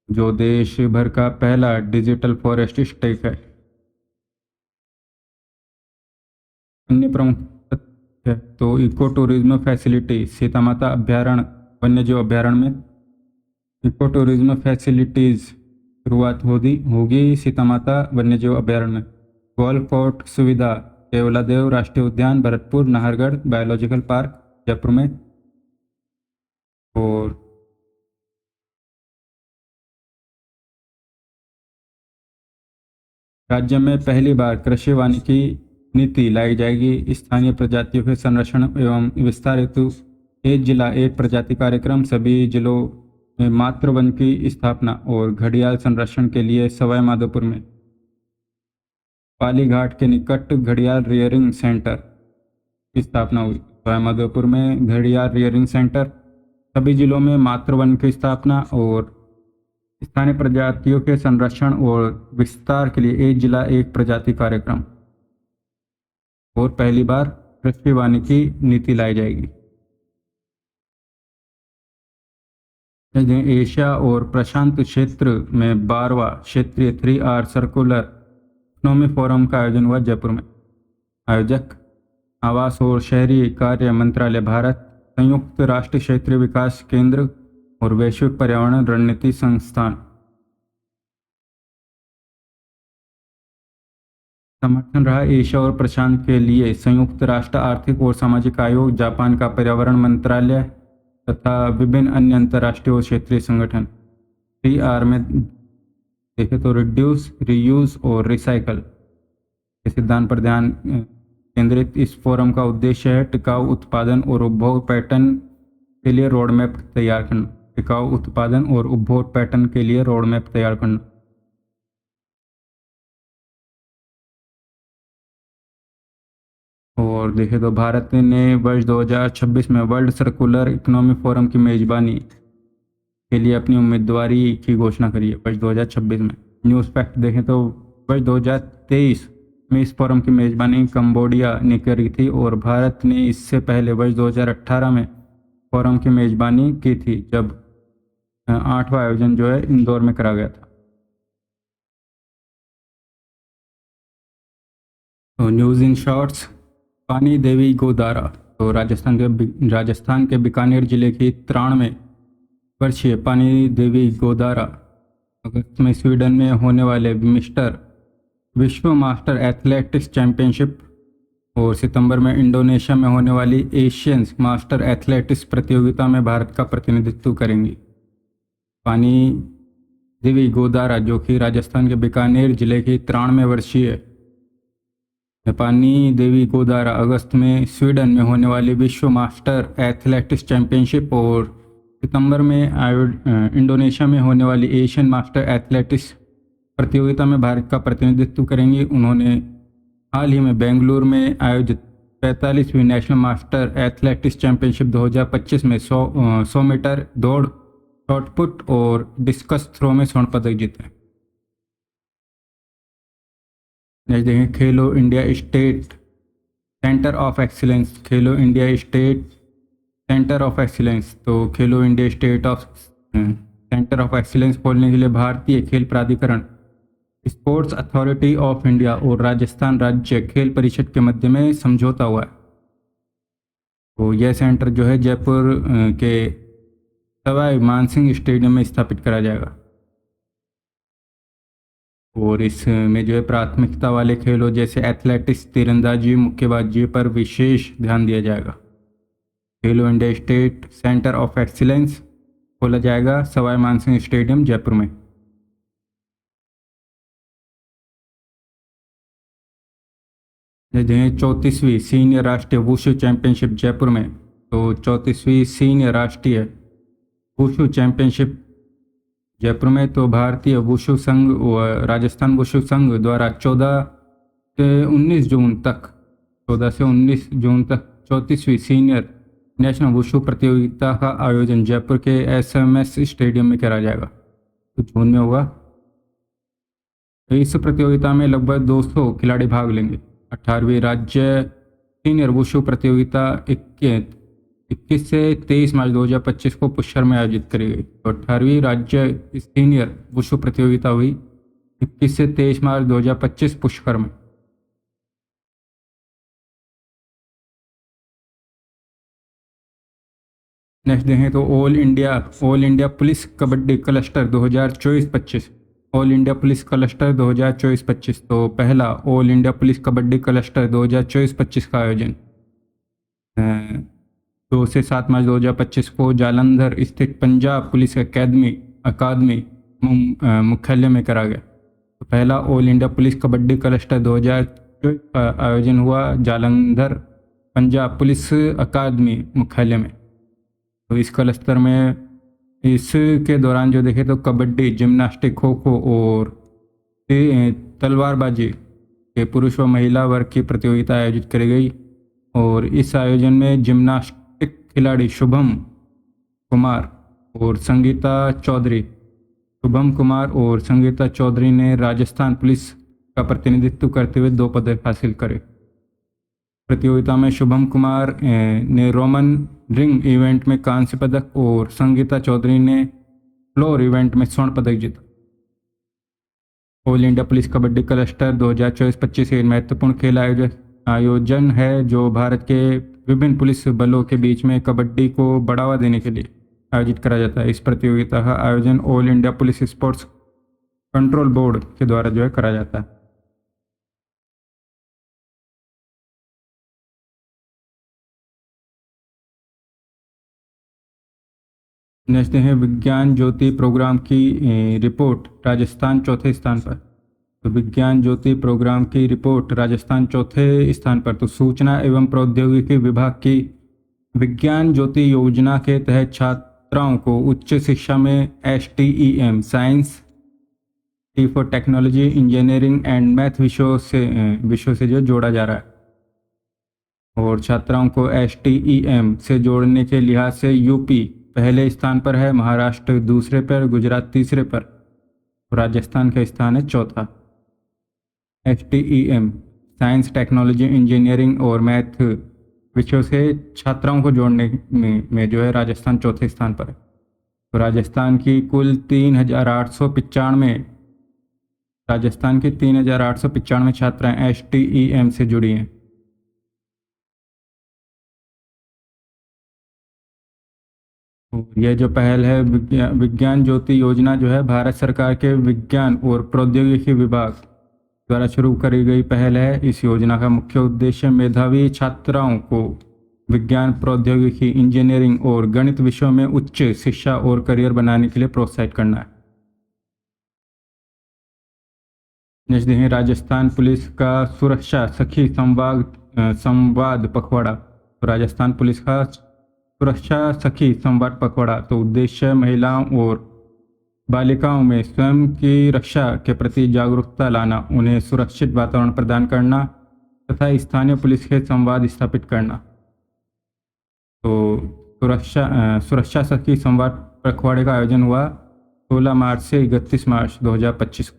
जो देश भर का पहला डिजिटल फॉरेस्ट स्टैक है। अन्य प्रमुख तथ्य तो इको टूरिज्म फैसिलिटी सीतामाता अभ्यारण्य वन्यजीव अभ्यारण्य में इको टूरिज्म फैसिलिटीज शुरुआत होगी सीतामाता वन्यजीव अभ्यारण्य में। गोल्फ कोर्ट सुविधा केवलादेव राष्ट्रीय उद्यान भरतपुर नाहरगढ़ बायोलॉजिकल पार्क जयपुर में। और राज्य में पहली बार कृषि वानिकी नीति लाई जाएगी। स्थानीय प्रजातियों के संरक्षण एवं विस्तार हेतु एक जिला एक प्रजाति कार्यक्रम, सभी जिलों में मातृ वन की स्थापना। और घड़ियाल संरक्षण के लिए सवाई माधोपुर में पाली घाट के निकट घड़ियाल रियरिंग सेंटर की स्थापना हुई। सवाई माधोपुर में घड़ियाल रियरिंग सेंटर, सभी जिलों में मातृ वन की स्थापना और स्थानीय प्रजातियों के संरक्षण और विस्तार के लिए एक जिला एक प्रजाति कार्यक्रम। और पहली बार कृषि वानिकी नीति लाई जाएगी। एशिया और प्रशांत क्षेत्र में 12वां क्षेत्रीय 3R सर्कुलर इकोनॉमी फोरम का आयोजन हुआ जयपुर में। आयोजक आवास और शहरी कार्य मंत्रालय भारत, संयुक्त राष्ट्र क्षेत्रीय विकास केंद्र और वैश्विक पर्यावरण रणनीति संस्थान। समर्थन रहा एशिया और प्रशांत के लिए संयुक्त राष्ट्र आर्थिक और सामाजिक आयोग, जापान का पर्यावरण मंत्रालय तथा विभिन्न अन्य अंतर्राष्ट्रीय और क्षेत्रीय संगठन। 3R में देखें तो रिड्यूस, रीयूज और रिसाइकल के सिद्धांत पर ध्यान केंद्रित। इस फोरम का उद्देश्य है टिकाऊ उत्पादन और उपभोग पैटर्न के लिए रोड मैप तैयार करना। टिकाऊ उत्पादन और उपभोग पैटर्न के लिए रोड मैप तैयार करना। और देखें तो भारत ने वर्ष 2026 में वर्ल्ड सर्कुलर इकोनॉमी फोरम की मेजबानी के लिए अपनी उम्मीदवारी की घोषणा करी है वर्ष 2026 में। न्यूज़ फैक्ट देखें तो वर्ष 2023 में इस फोरम की मेजबानी कंबोडिया ने करी थी और भारत ने इससे पहले वर्ष 2018 में फोरम की मेजबानी की थी, जब 8वां आयोजन जो है इंदौर में करा गया था। तो न्यूज़ इन शॉर्ट्स, पानी देवी गोदारा तो राजस्थान के बीकानेर जिले की 93 वर्षीय पानी देवी गोदारा अगस्त में स्वीडन में होने वाले विश्व मास्टर एथलेटिक्स चैंपियनशिप और सितंबर में इंडोनेशिया में होने वाली एशियन मास्टर एथलेटिक्स प्रतियोगिता में भारत का प्रतिनिधित्व करेंगी। पानी देवी गोदारा जो कि राजस्थान के बीकानेर जिले की 93 वर्षीय पानी देवी गोदारा अगस्त में स्वीडन में होने वाली विश्व मास्टर एथलेटिक्स चैंपियनशिप और सितंबर में इंडोनेशिया में होने वाली एशियन मास्टर एथलेटिक्स प्रतियोगिता में भारत का प्रतिनिधित्व करेंगी। उन्होंने हाल ही में बेंगलुरु में आयोजित 45वीं नेशनल मास्टर एथलेटिक्स चैंपियनशिप 2025 में 100 मीटर दौड़, शॉटपुट और डिस्कस थ्रो में स्वर्ण पदक जीते। नेक्स्ट देखें Khelo India state centre of excellence. Khelo India state centre of excellence तो Khelo India state of centre of excellence खोलने के लिए भारतीय खेल प्राधिकरण, स्पोर्ट्स अथॉरिटी ऑफ इंडिया और राजस्थान राज्य खेल परिषद के मध्य में समझौता हुआ है। तो यह सेंटर जो है जयपुर के सवाई मानसिंह स्टेडियम में स्थापित करा जाएगा और इसमें जो है प्राथमिकता वाले खेलों जैसे एथलेटिक्स, तीरंदाजी, मुक्केबाजी पर विशेष ध्यान दिया जाएगा। खेलो India state centre of excellence खोला जाएगा सवाई मानसिंह स्टेडियम जयपुर में। जैसे 34वीं सीनियर राष्ट्रीय वुशु चैंपियनशिप जयपुर में, तो 34वीं सीनियर राष्ट्रीय वुशु चैंपियनशिप जयपुर में तो भारतीय वुशु संघ व राजस्थान वुशु संघ द्वारा 14 से 19 जून तक 14 से 19 जून तक 34वीं सीनियर नेशनल वुशु प्रतियोगिता का आयोजन जयपुर के SMS स्टेडियम में करा जाएगा। तो जून में होगा। इस प्रतियोगिता में लगभग 200 खिलाड़ी भाग लेंगे। 18वीं राज्य सीनियर वुशु प्रतियोगिता 21 से 23 मार्च 2025 को पुष्कर में आयोजित करी गई। तो 18वीं राज्य सीनियर वुशु प्रतियोगिता हुई 21 से 23 मार्च 2025 पुष्कर में। नेक्स्ट देखें तो all India police kabaddi cluster 2024-25। All India police cluster 2024-25। तो पहला all India police kabaddi cluster 2024-25 का आयोजन 2 से 7 मार्च 2025 को जालंधर स्थित पंजाब पुलिस अकादमी मुख्यालय में करा गया। तो पहला all India police kabaddi cluster 2024 का आयोजन हुआ जालंधर पंजाब पुलिस अकादमी मुख्यालय में। तो इस क्लस्टर में इसके दौरान जो देखें तो कबड्डी, जिम्नास्टिक, खो खो और तलवारबाजी के पुरुष व महिला वर्ग की प्रतियोगिता आयोजित की गई। और इस आयोजन में जिम्नास्टिक खिलाड़ी शुभम कुमार और संगीता चौधरी ने राजस्थान पुलिस का प्रतिनिधित्व करते हुए 2 पदक हासिल करे। प्रतियोगिता में शुभम कुमार ने रोमन रिंग इवेंट में कांस्य पदक और संगीता चौधरी ने फ्लोर इवेंट में स्वर्ण पदक जीता। All India police kabaddi cluster 2024-25 एक महत्वपूर्ण खेल आयोजन है जो भारत के विभिन्न पुलिस बलों के बीच में कबड्डी को बढ़ावा देने के लिए आयोजित करा जाता है। इस प्रतियोगिता का आयोजन all India police sports control board के द्वारा जो है करा जाता है। नेक्स्ट है विज्ञान ज्योति प्रोग्राम की रिपोर्ट राजस्थान चौथे स्थान पर। तो विज्ञान ज्योति प्रोग्राम की रिपोर्ट राजस्थान चौथे स्थान पर। तो सूचना एवं प्रौद्योगिकी विभाग की विज्ञान ज्योति योजना के तहत छात्राओं को उच्च शिक्षा में STEM science, T for technology, engineering and math विषयों से जो जोड़ा जा रहा है। और छात्राओं को STEM से जोड़ने के लिहाज से यूपी पहले स्थान पर है, महाराष्ट्र दूसरे पर, गुजरात तीसरे पर, राजस्थान का स्थान है चौथा। STEM साइंस, टेक्नोलॉजी, इंजीनियरिंग और मैथ विषयों से छात्राओं को जोड़ने में जो है राजस्थान चौथे स्थान पर है। तो राजस्थान की 3,895 छात्राएं STEM से जुड़ी हैं। यह जो पहल है विज्ञान ज्योति योजना जो है भारत सरकार के विज्ञान और प्रौद्योगिकी विभाग द्वारा शुरू करी गई पहल है। इस योजना का मुख्य उद्देश्य मेधावी छात्राओं को विज्ञान, प्रौद्योगिकी, इंजीनियरिंग और गणित विषयों में उच्च शिक्षा और करियर बनाने के लिए प्रोत्साहित करना है। नेक्स्ट है राजस्थान पुलिस का सुरक्षा सखी संवाद पखवाड़ा। तो राजस्थान पुलिस का सुरक्षा सखी संवाद पखवाड़ा। तो उद्देश्य महिलाओं और बालिकाओं में स्वयं की रक्षा के प्रति जागरूकता लाना, उन्हें सुरक्षित वातावरण प्रदान करना तथा स्थानीय पुलिस के संवाद स्थापित करना। तो सुरक्षा सखी संवाद पखवाड़े का आयोजन हुआ 16 मार्च से 31 मार्च 2025 को।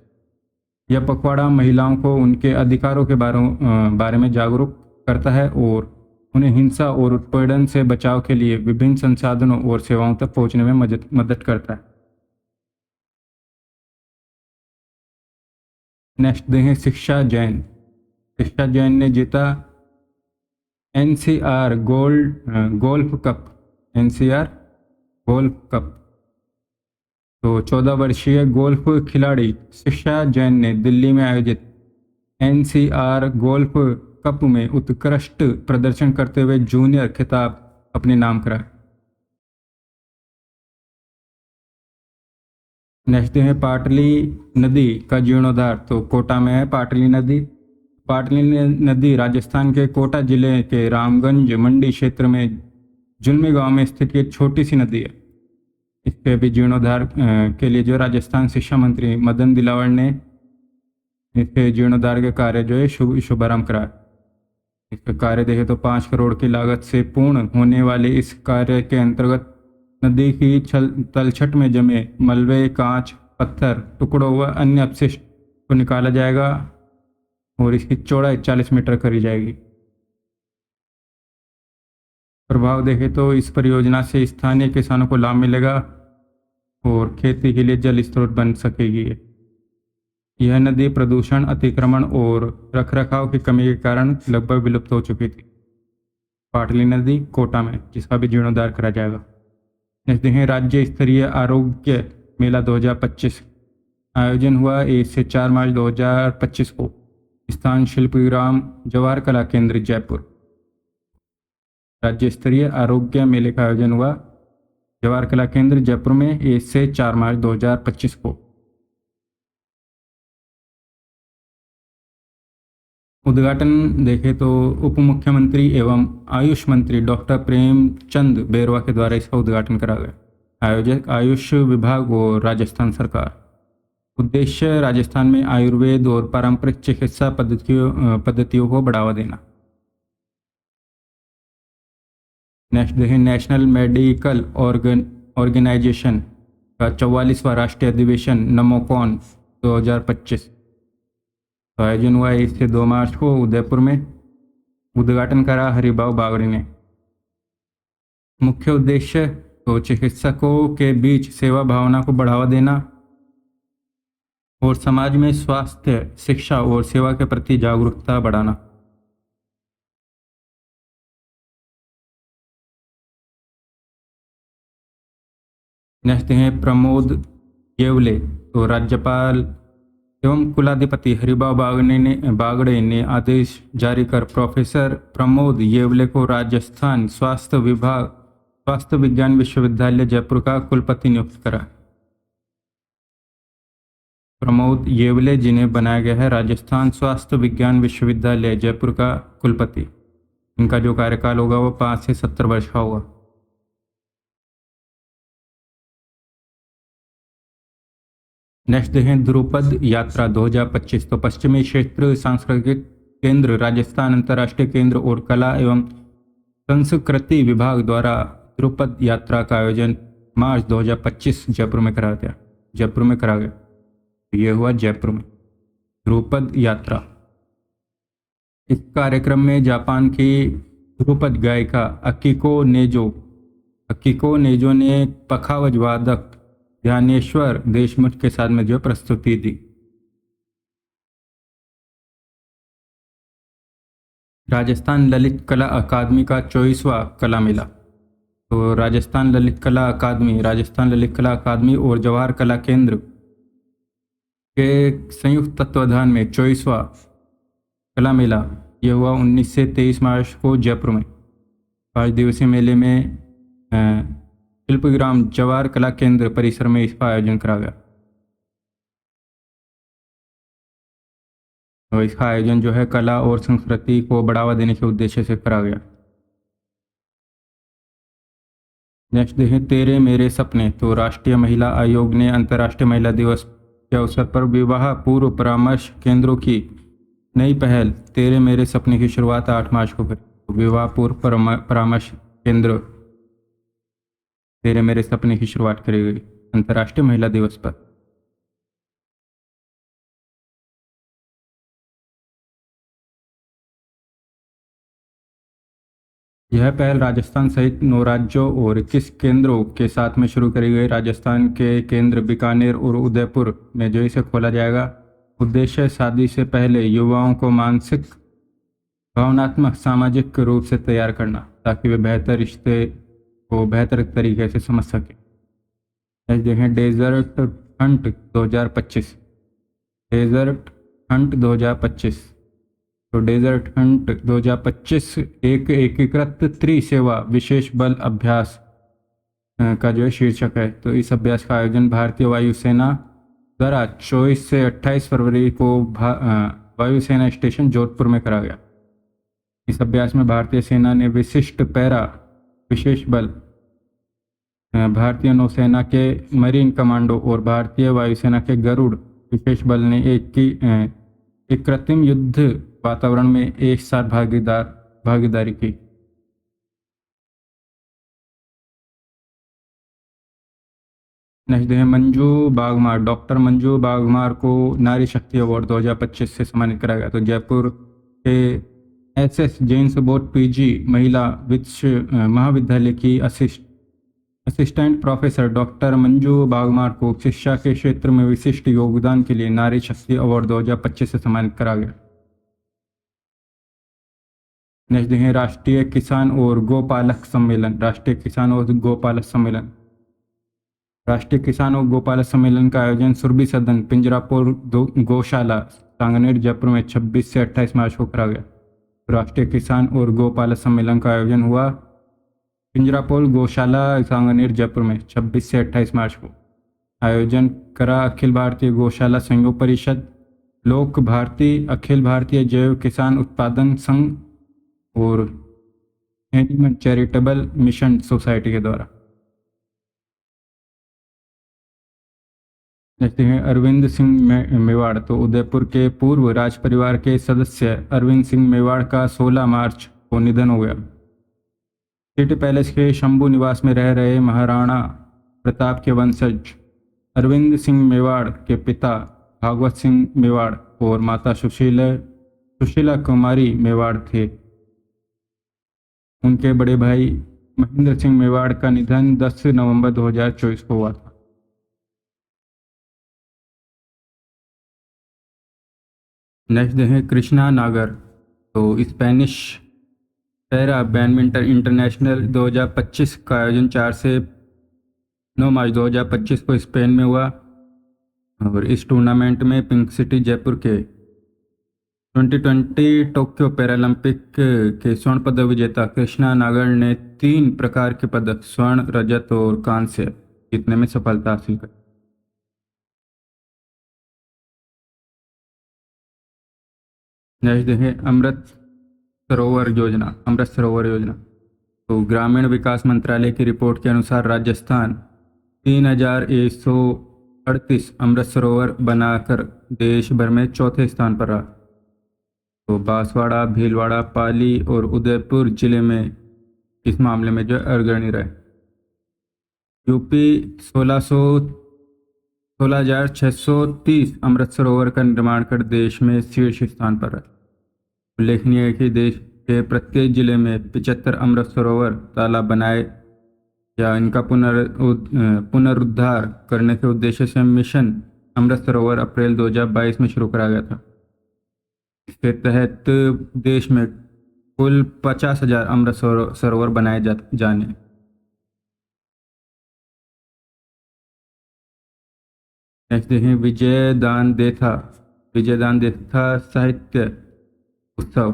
यह पखवाड़ा महिलाओं को उनके अधिकारों के बारे में जागरूक करता है और उन्हें हिंसा और उत्पीड़न से बचाव के लिए विभिन्न संसाधनों और सेवाओं तक पहुंचने में मदद करता है। नेक्स्ट देखें शिक्षा जैन ने जीता NCR गोल्फ कप। तो 14 वर्षीय गोल्फ खिलाड़ी शिक्षा जैन ने दिल्ली में आयोजित NCR गोल्फ कप में उत्कृष्ट प्रदर्शन करते हुए जूनियर खिताब अपने नाम कराया। नेक्स्ट है पाटली नदी का जीर्णोद्धार। तो कोटा में है पाटली नदी राजस्थान के कोटा जिले के रामगंज मंडी क्षेत्र में जुलमी गांव में स्थित एक छोटी सी नदी है। इसके भी जीर्णोद्धार के लिए जो राजस्थान शिक्षा मंत्री मदन दिलावर ने इसके जीर्णोद्धार के कार्य जो है शुभारंभ कराया। इसका कार्य देखें तो 5 करोड़ की लागत से पूर्ण होने वाले इस कार्य के अंतर्गत नदी की तलछट में जमे मलबे, कांच, पत्थर, टुकड़ों व अन्य अपशिष्ट को निकाला जाएगा और इसकी चौड़ाई 40 मीटर करी जाएगी। प्रभाव देखें तो इस परियोजना से स्थानीय किसानों को लाभ मिलेगा और खेती के लिए जल स्रोत बन सकेगी। यह नदी प्रदूषण, अतिक्रमण और रखरखाव की कमी के कारण लगभग विलुप्त हो चुकी थी। पाटली नदी कोटा में, जिसका भी जीर्णोद्धार करा जाएगा। नेक्स्ट देखें राज्य स्तरीय आरोग्य मेला 2025 आयोजन हुआ 1 से 4 मार्च 2025 को। स्थान शिल्पग्राम जवाहर कला केंद्र जयपुर। राज्य स्तरीय आरोग्य मेले का आयोजन हुआ जवाहर कला केंद्र जयपुर में 1 से 4 मार्च 2025 को। उद्घाटन देखें तो उप मुख्यमंत्री एवं आयुष मंत्री डॉक्टर प्रेमचंद बैरवा के द्वारा इसका उद्घाटन करा गया। आयोजक आयुष विभाग और राजस्थान सरकार। उद्देश्य राजस्थान में आयुर्वेद और पारंपरिक चिकित्सा पद्धतियों को बढ़ावा देना। नेक्स्ट देखें नेशनल मेडिकल ऑर्गेनाइजेशन का 44वां राष्ट्रीय अधिवेशन नमोकॉन 2025 आयोजन हुआ 1 से 2 मार्च को उदयपुर में। उद्घाटन करा हरिभाऊ बागड़े ने। मुख्य उद्देश्य तो चिकित्सकों के बीच सेवा भावना को बढ़ावा देना और समाज में स्वास्थ्य, शिक्षा और सेवा के प्रति जागरूकता बढ़ाना। नेक्स्ट हैं प्रमोद येवले। तो राज्यपाल एवं कुलाधिपति हरिभाऊ बागड़े ने आदेश जारी कर प्रोफेसर प्रमोद येवले को राजस्थान स्वास्थ्य विज्ञान विश्वविद्यालय जयपुर का कुलपति नियुक्त करा। प्रमोद येवले जिन्हें बनाया गया है राजस्थान स्वास्थ्य विज्ञान विश्वविद्यालय जयपुर का कुलपति। इनका जो कार्यकाल होगा वो 5 से 70 वर्ष का होगा। नेक्स्ट देखें ध्रुपद यात्रा 2025। तो पश्चिमी क्षेत्र सांस्कृतिक केंद्र राजस्थान अंतर्राष्ट्रीय केंद्र और कला एवं संस्कृति विभाग द्वारा ध्रुपद यात्रा का आयोजन मार्च 2025 जयपुर में करा गया। यह हुआ जयपुर में ध्रुपद यात्रा। इस कार्यक्रम में जापान की ध्रुपद गायिका अकिको नेजो ने पखावज वादक ध्यानेश्वर देशमुख के साथ में जो प्रस्तुति दी। राजस्थान ललित कला अकादमी का 24वां कला मेला। तो राजस्थान ललित कला अकादमी और जवाहर कला केंद्र के संयुक्त तत्वाधान में 24वां कला मेला यह हुआ 19 से 23 मार्च को जयपुर में। 5 दिवसीय मेले में शिल्पग्राम जवाहर कला केंद्र परिसर में इसका आयोजन करा गया। तो इसका आयोजन जो है कला और संस्कृति को बढ़ावा देने के उद्देश्य से करा गया। नेक्स्ट देखें तेरे मेरे सपने। तो राष्ट्रीय महिला आयोग ने अंतर्राष्ट्रीय महिला दिवस के अवसर पर विवाह पूर्व परामर्श केंद्रों की नई पहल तेरे मेरे सपने की शुरुआत 8 मार्च को करी। विवाह पूर्व परामर्श केंद्र तेरे मेरे सपने की शुरुआत करी गई अंतर्राष्ट्रीय महिला दिवस पर। यह पहल राजस्थान सहित 9 राज्यों और 21 केंद्रों के साथ में शुरू करी गई। राजस्थान के केंद्र बीकानेर और उदयपुर में जो इसे खोला जाएगा। उद्देश्य शादी से पहले युवाओं को मानसिक, भावनात्मक, सामाजिक रूप से तैयार करना ताकि वे बेहतर रिश्ते को बेहतर तरीके से समझ सकें। देखें डेजर्ट हंट 2025। तो डेजर्ट हंट 2025 एक एकीकृत त्रिसेवा विशेष बल अभ्यास का जो शीर्षक है। तो इस अभ्यास का आयोजन भारतीय वायुसेना द्वारा 24 से 28 फरवरी को वायुसेना स्टेशन जोधपुर में करा गया। इस अभ्यास में भारतीय सेना ने विशिष्ट पैरा विशेष बल, भारतीय नौसेना के मरीन कमांडो और भारतीय वायुसेना के गरुड़ विशेष बल ने एक कृत्रिम युद्ध वातावरण में एक साथ भागीदार भागीदारी की। नेक्स्ट है मंजू बागमार। डॉक्टर मंजू बागमार को नारी शक्ति अवार्ड 2025 से सम्मानित कराया गया। तो जयपुर के एसएस जैन बोर्ड पीजी महिला महाविद्यालय की assistant professor doctor Manju Bagmar को शिक्षा के क्षेत्र में विशिष्ट योगदान के लिए नारी शक्ति अवार्ड 2025 से सम्मानित करा गया। नेक्स्ट है राष्ट्रीय किसान और गोपालक सम्मेलन। राष्ट्रीय किसान और गोपालक सम्मेलन। राष्ट्रीय किसान और गोपालक सम्मेलन का आयोजन सुरभि सदन पिंजरापुर गौशाला सांगनेर जयपुर में 26 से 28 मार्च को करा गया। राष्ट्रीय किसान और गोपालक सम्मेलन का आयोजन हुआ पिंजरापुर गौशाला सांगनेर जयपुर में 26 से 28 मार्च को। आयोजन करा अखिल भारतीय गौशाला संयोग परिषद, लोक भारती, अखिल भारतीय जैव किसान उत्पादन संघ और एनिमल चैरिटेबल मिशन सोसाइटी के द्वारा। देखते हैं अरविंद सिंह मेवाड़। तो उदयपुर के पूर्व राज परिवार के सदस्य अरविंद सिंह मेवाड़ का 16 मार्च को निधन हो गया। सिटी पैलेस के शंभू निवास में रह रहे महाराणा प्रताप के वंशज अरविंद सिंह मेवाड़ के पिता भागवत सिंह मेवाड़ और माता सुशीला कुमारी मेवाड़ थे। उनके बड़े भाई महेंद्र सिंह मेवाड़ का निधन 10 नवंबर 2024 को हुआ था। नेक्स्ट है कृष्णा नागर। तो स्पेनिश पैरा बैडमिंटन इंटरनेशनल 2025 का आयोजन 4 से 9 मार्च 2025 को स्पेन में हुआ और इस टूर्नामेंट में पिंक सिटी जयपुर के 2020 टोक्यो पैरालंपिक के स्वर्ण पदक विजेता कृष्णा नागर ने 3 प्रकार के पदक स्वर्ण, रजत और कांस्य जीतने में सफलता हासिल की। नेक्स्ट है अमृत सरोवर योजना। अमृत सरोवर योजना तो ग्रामीण विकास मंत्रालय की रिपोर्ट के अनुसार राजस्थान 3138 अमृत सरोवर बनाकर देश भर में चौथे स्थान पर रहा। तो बांसवाड़ा, भीलवाड़ा, पाली और उदयपुर जिले में इस मामले में जो अग्रणी रहे। यूपी 16,630 अमृत सरोवर का निर्माण कर देश में शीर्ष स्थान पर है। उल्लेखनीय है कि देश के प्रत्येक जिले में 75 अमृत सरोवर तालाब बनाए या इनका पुनरुद्धार करने के उद्देश्य से मिशन अमृत सरोवर अप्रैल 2022 में शुरू करा गया था। इसके तहत देश में कुल 50,000 अमृत सरोवर बनाए जाने। नेक्स्ट है विजयदान देथा साहित्य उत्सव।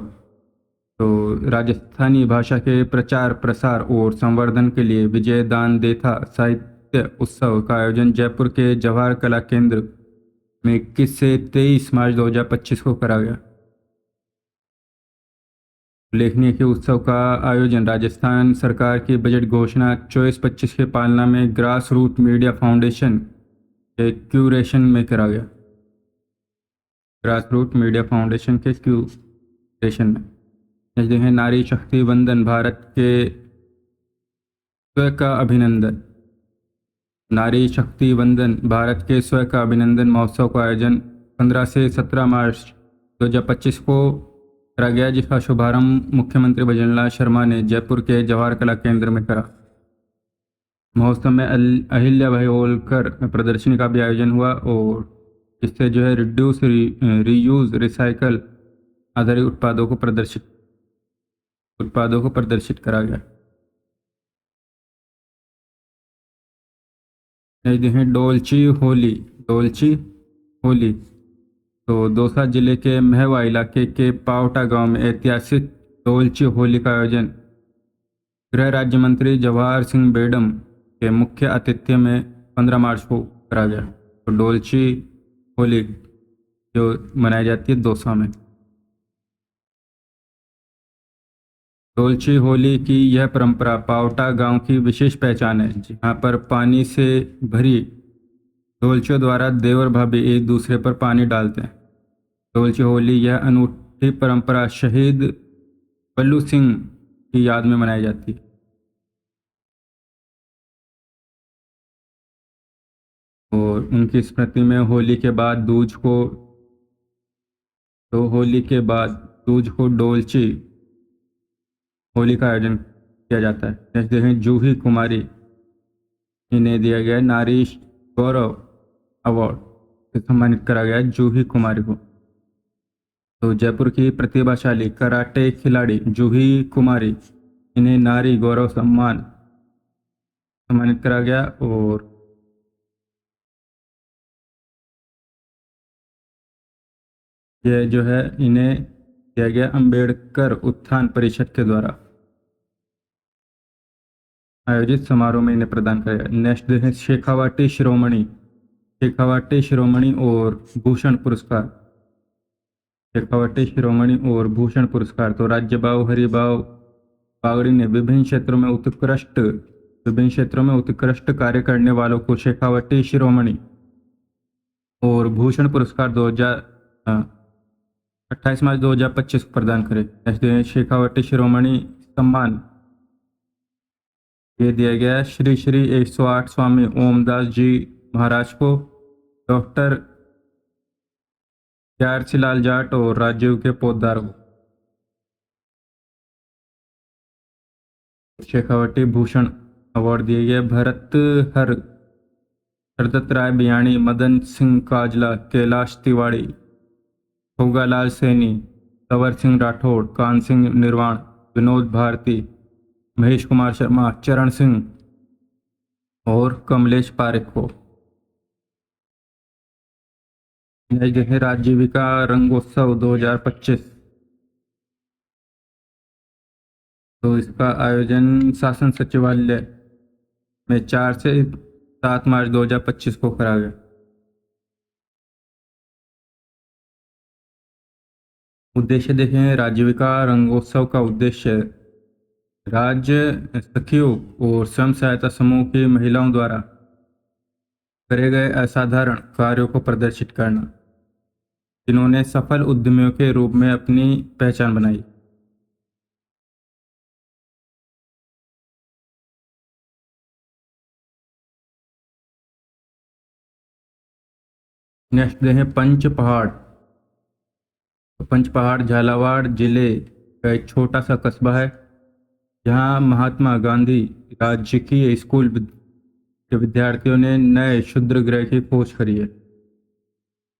तो राजस्थानी भाषा के प्रचार प्रसार और संवर्धन के लिए विजयदान देथा साहित्य उत्सव का आयोजन जयपुर के जवाहर कला केंद्र में 21 से 23 मार्च 2025 को करा गया। उल्लेखनीय कि उत्सव का आयोजन राजस्थान सरकार की बजट घोषणा 24-25 के पालना में ग्रास रूट मीडिया फाउंडेशन के क्यूरेशन में करा गया। ग्रास रूट मीडिया फाउंडेशन के क्यूरेशन में जो है नारी शक्ति वंदन भारत के स्वयं का अभिनंदन। नारी शक्ति वंदन भारत के स्वयं का अभिनंदन महोत्सव का आयोजन 15 से 17 मार्च 2025 को करा गया, जिसका शुभारंभ मुख्यमंत्री भजनलाल शर्मा ने जयपुर के जवाहर कला केंद्र में करा। महोत्सव में अहिल्या भाई होलकर प्रदर्शनी का भी आयोजन हुआ और इससे जो है रिड्यूस रीयूज रिसाइकल आधारित उत्पादों को प्रदर्शित करा गया। है डोलची होली। तो दौसा जिले के महवा इलाके के पावटा गांव में ऐतिहासिक डोलची होली का आयोजन गृह राज्य मंत्री जवाहर सिंह बेडम के मुख्य आतिथ्य में 15 मार्च को करा गया। तो डोलची होली जो मनाई जाती है दौसा में। डोलची होली की यह परंपरा पावटा गांव की विशेष पहचान है, जहाँ पर पानी से भरी डोलचियों द्वारा देवर भाभी एक दूसरे पर पानी डालते हैं। डोलची होली यह अनूठी परंपरा शहीद बल्लू सिंह की याद में मनाई जाती है। और उनकी स्मृति में होली के बाद दूज को डोलची होली का आयोजन किया जाता है। नेक्स्ट देखें जूही कुमारी, इन्हें दिया गया नारी गौरव अवार्ड से सम्मानित करा गया जूही कुमारी को। तो जयपुर की प्रतिभाशाली कराटे खिलाड़ी जूही कुमारी, इन्हें नारी गौरव सम्मान सम्मानित करा गया। और ये जो है इन्हें दिया गया अंबेडकर उत्थान परिषद के द्वारा आयोजित समारोह में इन्हें प्रदान किया गया। नेक्स्ट देखें शेखावाटी शिरोमणि और भूषण पुरस्कार। शेखावटी शिरोमणि और भूषण पुरस्कार। तो राज्यभाव हरिभाव बागड़ी ने विभिन्न क्षेत्रों में उत्कृष्ट कार्य करने वालों को शेखावटी शिरोमणि और भूषण पुरस्कार 28 मार्च 2025 को प्रदान करे। नेक्स्ट शेखावटी शिरोमणि सम्मान ये दिया गया श्री श्री 108 स्वामी ओमदास जी महाराज को, डॉक्टर प्यारसीलाल जाट और राजीव के पोद्दार को। शेखावटी भूषण अवार्ड दिए गए हरदत्त राय बियाणी, मदन सिंह काजला, कैलाश तिवाड़ी, होगालाल सैनी, तंवर सिंह राठौड़, कान सिंह निर्वाण, विनोद भारती, महेश कुमार शर्मा, चरण सिंह और कमलेश पारेख को। देखें राजीविका रंगोत्सव 2025। तो इसका आयोजन शासन सचिवालय में 4 से 7 मार्च 2025 को करा गया। उद्देश्य देखें राजीविका रंगोत्सव का उद्देश्य राज्य सखियों और स्वयं सहायता समूह की महिलाओं द्वारा करे गए असाधारण कार्यों को प्रदर्शित करना, जिन्होंने सफल उद्यमियों के रूप में अपनी पहचान बनाई। नेक्स्ट देखें पंचपहाड़ झालावाड़ जिले का एक छोटा सा कस्बा है, जहां महात्मा गांधी राजकीय स्कूल के विद्यार्थियों ने नए क्षुद्र ग्रह की खोज करी है।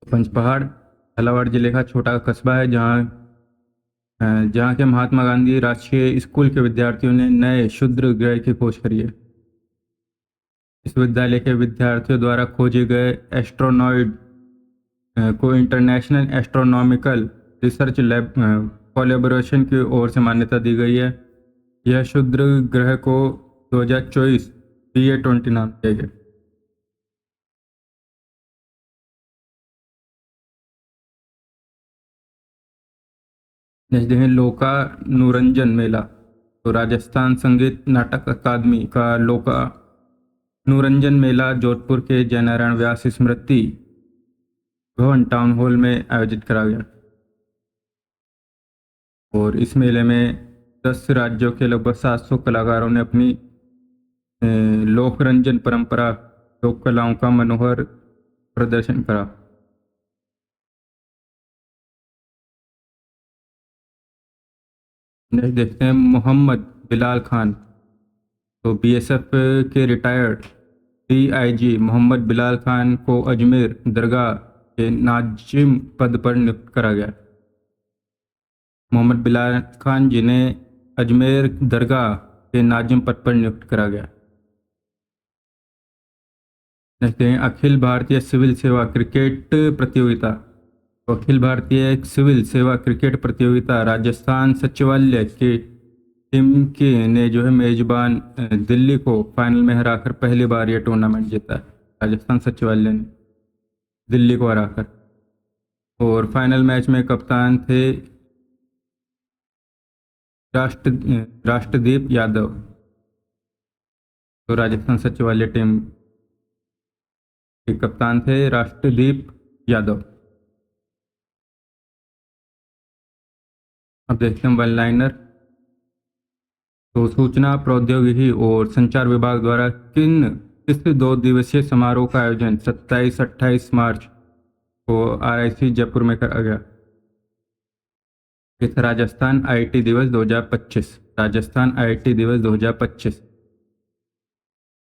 पंचपहाड़ झालावाड़ जिले का छोटा कस्बा है, जहाँ के महात्मा गांधी राजकीय स्कूल के विद्यार्थियों ने नए क्षुद्र ग्रह की खोज करी है। इस विद्यालय के विद्यार्थियों द्वारा खोजे गए एस्ट्रोनॉइड को international astronomical research lab collaboration की ओर से मान्यता दी गई है। यह क्षुद्र ग्रह को 2024 PA20 नाम दिया गया। नेक्स्ट देखें लोका नुरंजन मेला। तो राजस्थान संगीत नाटक अकादमी का लोका नुरंजन मेला जोधपुर के जयनारायण व्यास स्मृति भवन टाउन हॉल में आयोजित करा गया। और इस मेले में 10 राज्यों के लगभग 700 कलाकारों ने अपनी लोकरंजन परंपरा लोक कलाओं का मनोहर प्रदर्शन करा। नेक्स्ट देखते हैं मोहम्मद बिलाल खान। तो BSF के रिटायर्ड DIG मोहम्मद बिलाल खान को अजमेर दरगाह के नाजिम पद पर नियुक्त करा गया। मोहम्मद बिलाल खान जिन्हें अजमेर दरगाह के नाजिम पद पर नियुक्त करा गया। देखते हैं अखिल भारतीय सिविल सेवा क्रिकेट प्रतियोगिता। तो अखिल भारतीय सिविल सेवा क्रिकेट प्रतियोगिता राजस्थान सचिवालय की टीम के ने जो है मेजबान दिल्ली को फाइनल में हराकर पहली बार यह टूर्नामेंट जीता है। राजस्थान सचिवालय ने दिल्ली को हराकर। और फाइनल मैच में कप्तान थे राष्ट्रदीप यादव। तो राजस्थान सचिवालय टीम के कप्तान थे राष्ट्रदीप यादव। अब देखते हैं वन लाइनर। तो सूचना प्रौद्योगिकी और संचार विभाग द्वारा किस 2 दिवसीय समारोह का आयोजन 27-28 मार्च को RIC जयपुर में करा गया? इस राजस्थान IIT दिवस 2025। राजस्थान IIT दिवस 2025।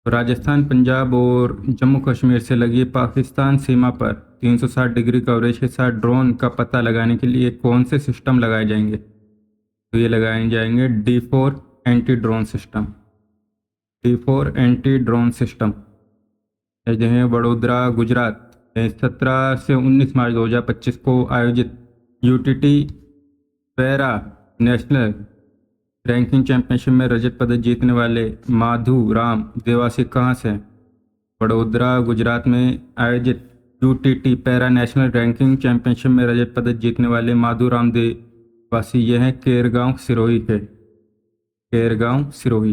तो राजस्थान, पंजाब और जम्मू कश्मीर से लगी पाकिस्तान सीमा पर 360 डिग्री कवरेज के साथ ड्रोन का पता लगाने के लिए कौन से सिस्टम लगाए जाएंगे? तो ये लगाए जाएंगे D4 anti drone system. D4 anti drone system. जो है वडोदरा, गुजरात 17 से 19 मार्च 2025 को आयोजित UTT para national ranking championship में रजत पदक जीतने वाले माधु राम देवासी कहाँ से हैं? वडोदरा, गुजरात में आयोजित UTT para national ranking championship में रजत पदक जीतने वाले माधु राम देवासी ये हैं केरगांव सिरोही के। केरगांव सिरोही।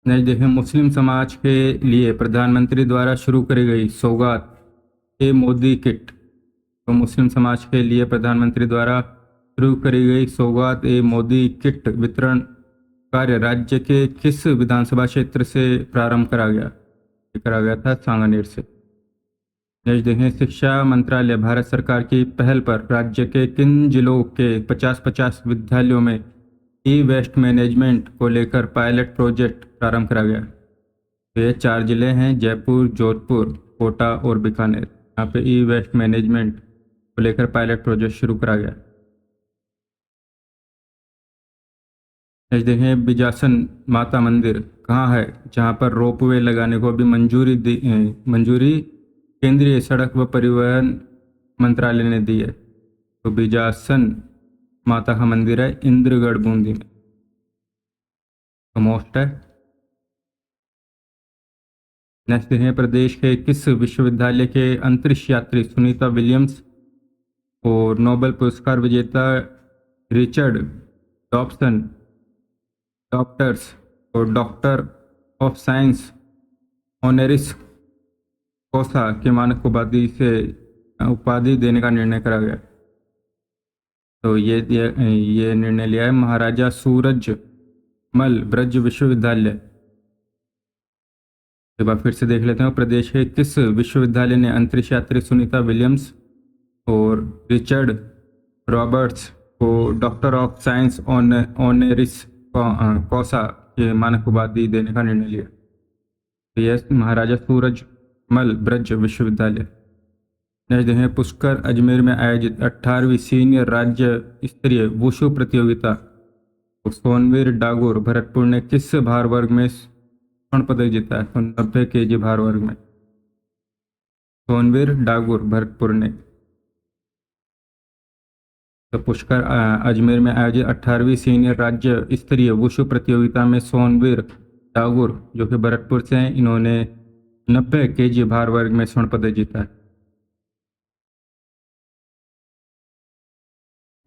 नेक्स्ट देखें, मुस्लिम समाज के लिए प्रधानमंत्री द्वारा शुरू करी गई सौगात ए मोदी किट। तो मुस्लिम समाज के लिए प्रधानमंत्री द्वारा शुरू करी गई सौगात ए मोदी किट वितरण कार्य राज्य के किस विधानसभा क्षेत्र से प्रारंभ करा गया? करा गया था सांगानेर से। नेक्स्ट देखें, शिक्षा मंत्रालय भारत सरकार की पहल पर राज्य के किन जिलों के 50-50 विद्यालयों में ई-वेस्ट मैनेजमेंट को लेकर पायलट प्रोजेक्ट प्रारंभ करा गया? तो ये 4 जिले हैं, जयपुर, जोधपुर, कोटा और बीकानेर। यहाँ पे ई-वेस्ट मैनेजमेंट को लेकर पायलट प्रोजेक्ट शुरू करा गया। नेक्स्ट देखें, बिजासन माता मंदिर कहाँ है जहाँ पर रोपवे लगाने को भी मंजूरी केंद्रीय सड़क व परिवहन मंत्रालय ने दी है? तो बिजासन माता का मंदिर है इंद्रगढ़, बूंदी में। तो मोस्ट है। नेक्स्ट देखें, प्रदेश के किस विश्वविद्यालय के अंतरिक्ष यात्री सुनीता विलियम्स और नोबेल पुरस्कार विजेता रिचर्ड डॉब्सन डॉक्टर्स और डॉक्टर ऑफ साइंस ऑनरिस कोसा के मानक उपाधि देने का निर्णय करा गया? तो ये निर्णय लिया है महाराजा सूरजमल ब्रज विश्वविद्यालय। एक बार फिर से देख लेते हैं, प्रदेश के किस विश्वविद्यालय ने अंतरिक्ष यात्री सुनीता विलियम्स और रिचर्ड रॉबर्ट्स को डॉक्टर ऑफ साइंस ऑनरिस कोसा के मानक उपाधि देने का निर्णय लिया? तो यह महाराजा सूरजमल ब्रज विश्वविद्यालय। नेक्स्ट देखें, पुष्कर अजमेर में आयोजित 18वीं सीनियर राज्य स्तरीय वुशु प्रतियोगिता सोनवीर डागोर भरतपुर ने किस भार वर्ग में स्वर्ण पदक जीता है? तो 90 kg भार वर्ग में सोनवीर डागोर भरतपुर ने। तो पुष्कर अजमेर में आयोजित 18वीं सीनियर राज्य स्तरीय वुशु प्रतियोगिता में सोनवीर डागोर जो कि भरतपुर से हैं, इन्होंने 90 kg भार वर्ग में स्वर्ण पदक जीता है।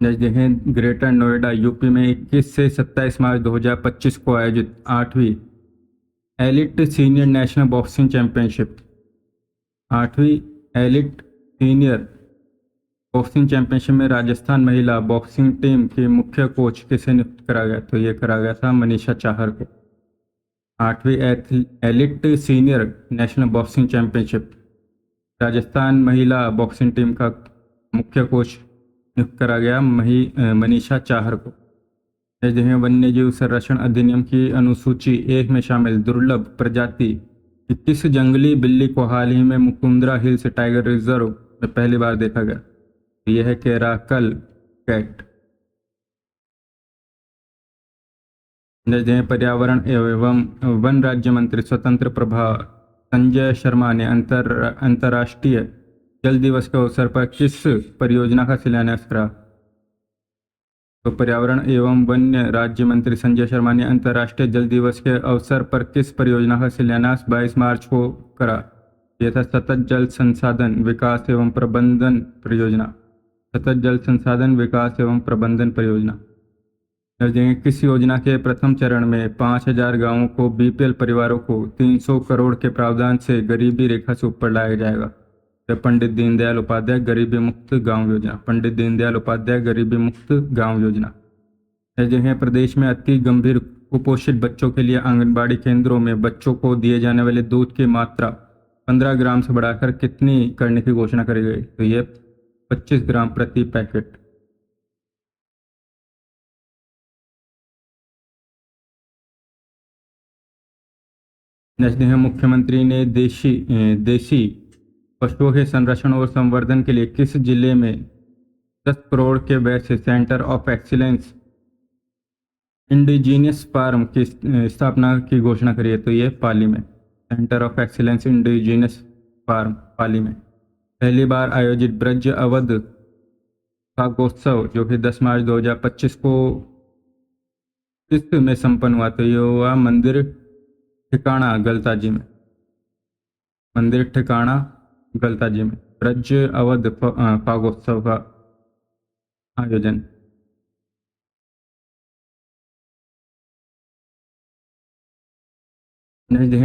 नेक्स्ट देखें, ग्रेटर नोएडा यूपी में 21 से 27 मार्च 2025 को आयोजित 8वीं elite senior national boxing championship 8वीं एलिट सीनियर बॉक्सिंग चैंपियनशिप में राजस्थान महिला बॉक्सिंग टीम के मुख्य कोच किसे नियुक्त करा गया? तो ये करा गया था मनीषा चाहर को। 8वीं elite senior national boxing championship Rajasthan महिला बॉक्सिंग टीम का मुख्य कोच नियुक्त करा गया मनीषा चाहर को। देखें, वन्य जीव संरक्षण अधिनियम की अनुसूची 1 में शामिल दुर्लभ प्रजाति की किस जंगली बिल्ली को हाल ही में मुकुंदरा हिल्स टाइगर रिजर्व में पहली बार देखा गया? यह है केराकल कैट। देखें, पर्यावरण एवं वन राज्य मंत्री स्वतंत्र प्रभार संजय शर्मा ने अंतर्राष्ट्रीय जल दिवस के अवसर पर किस परियोजना का शिलान्यास करा? तो पर्यावरण एवं वन्य राज्य मंत्री संजय शर्मा ने अंतर्राष्ट्रीय जल दिवस के अवसर पर किस परियोजना का शिलान्यास 22 मार्च को करा? यह था सतत जल संसाधन विकास एवं प्रबंधन परियोजना। सतत जल संसाधन विकास एवं प्रबंधन परियोजना। किस योजना के प्रथम चरण में 5000 गांवों को BPL परिवारों को 300 करोड़ के प्रावधान से गरीबी रेखा से ऊपर लाया जाएगा? तो पंडित दीनदयाल उपाध्याय गरीबी मुक्त गांव योजना, पंडित दीनदयाल उपाध्याय गरीबी मुक्त गांव योजना। जगह प्रदेश में अति गंभीर कुपोषित बच्चों के लिए आंगनबाड़ी केंद्रों में बच्चों को दिए जाने वाले दूध की मात्रा 15 ग्राम से बढ़ाकर कितनी करने की घोषणा करी गई? तो ये 25 ग्राम प्रति पैकेट। नेक्स्ट है मुख्यमंत्री ने देसी पशुओं के संरक्षण और संवर्धन के लिए किस जिले में 10 करोड़ के व्यय से centre of excellence indigenous farm की स्थापना की घोषणा करी है? तो ये पाली में, centre of excellence indigenous farm Pali में। पहली बार आयोजित ब्रज अवध फागोत्सव जो कि 10 मार्च 2025 को किस में संपन्न हुआ? तो ये हुआ मंदिर ठिकाना गलताजी में, मंदिर ठिकाना गलताजी में ब्रज अवध फागोत्सव का आयोजन।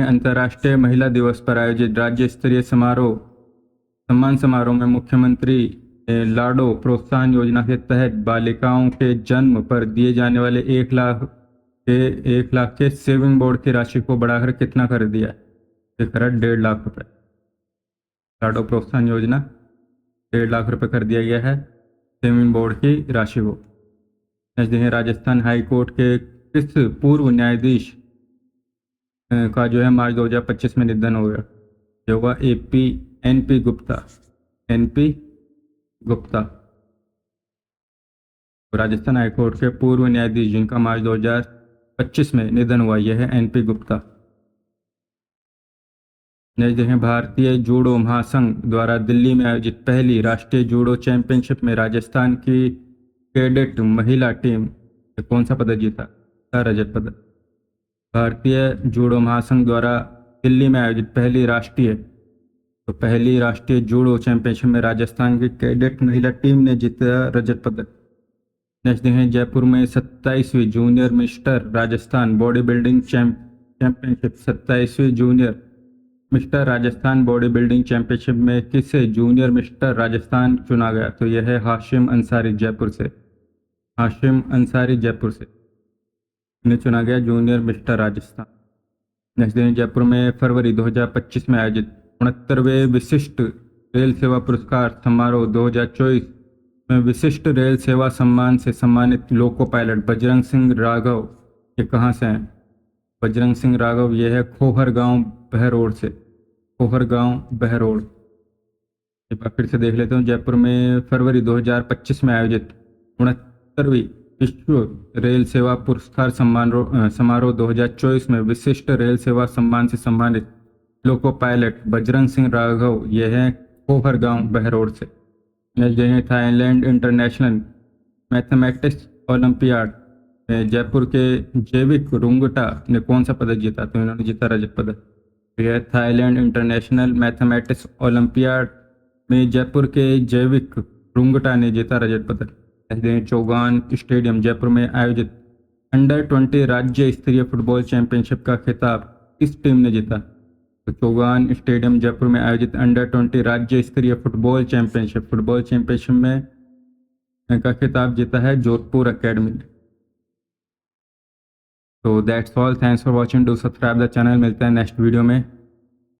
अंतर्राष्ट्रीय महिला दिवस पर आयोजित राज्य स्तरीय सम्मान समारोह में मुख्यमंत्री लाडो प्रोत्साहन योजना के तहत बालिकाओं के जन्म पर दिए जाने वाले 1 लाख के सेविंग बोर्ड की राशि को बढ़ाकर कितना कर दिया? 1.5 लाख रुपए। लाडो प्रोत्साहन योजना 1.5 लाख रुपए कर दिया गया है सेविंग बोर्ड की राशि को। राजस्थान हाई कोर्ट के किस पूर्व न्यायाधीश का जो है मार्च 2025 में निधन हो गया? जो हुआ एनपी गुप्ता। राजस्थान हाईकोर्ट के पूर्व न्यायाधीश जिनका मार्च 2025 में निधन हुआ, यह है एनपी गुप्ता। भारतीय जूडो महासंघ द्वारा दिल्ली में आयोजित पहली राष्ट्रीय जूडो चैंपियनशिप में राजस्थान की कैडेट महिला टीम ने कौन सा पदक जीता? रजत पदक। भारतीय जूडो महासंघ द्वारा दिल्ली में आयोजित पहली राष्ट्रीय जूडो चैंपियनशिप में राजस्थान की कैडेट महिला टीम ने जीता रजत पदक। नेक्स्ट है जयपुर में 27वीं junior mister Rajasthan bodybuilding championship 27वीं junior mister Rajasthan bodybuilding championship में किसे जूनियर मिस्टर राजस्थान चुना गया? तो यह है हाशिम अंसारी जयपुर से इन्हें चुना गया जूनियर मिस्टर राजस्थान। नेक्स्ट दिन जयपुर में फरवरी 2025 में आयोजित 69वें विशिष्ट रेल सेवा पुरस्कार समारोह 2024 में विशिष्ट रेल सेवा सम्मान से सम्मानित लोको पायलट बजरंग सिंह राघव ये कहाँ से हैं? बजरंग सिंह राघव ये है खोहरगांव बहरोड से, बहरोड। एक बार फिर से देख लेते हूँ। जयपुर में फरवरी 2025 में आयोजित 69वीं विश्व रेल सेवा पुरस्कार समारोह 2024 में विशिष्ट रेल सेवा सम्मान से सम्मानित लोको पायलट बजरंग सिंह राघव ये हैं खोहरगांव बहरोड से। थाईलैंड इंटरनेशनल मैथमेटिक्स ओलंपियाड में जयपुर के जैविक रुंगटा ने कौन सा पदक जीता? तो इन्होंने जीता रजत पदक। यह थाईलैंड इंटरनेशनल मैथमेटिक्स ओलंपियाड में जयपुर के जैविक रुंगटा ने जीता रजत पदक। चौगान स्टेडियम जयपुर में आयोजित अंडर-20 राज्य स्तरीय फुटबॉल चैंपियनशिप का खिताब किस टीम ने जीता? तो चौगान स्टेडियम जयपुर में आयोजित अंडर-20 राज्य स्तरीय फुटबॉल चैंपियनशिप में का खिताब जीता है जोधपुर एकेडमी ने। तो that's all, thanks for watching, do subscribe the channel. मिलते हैं नेक्स्ट वीडियो में।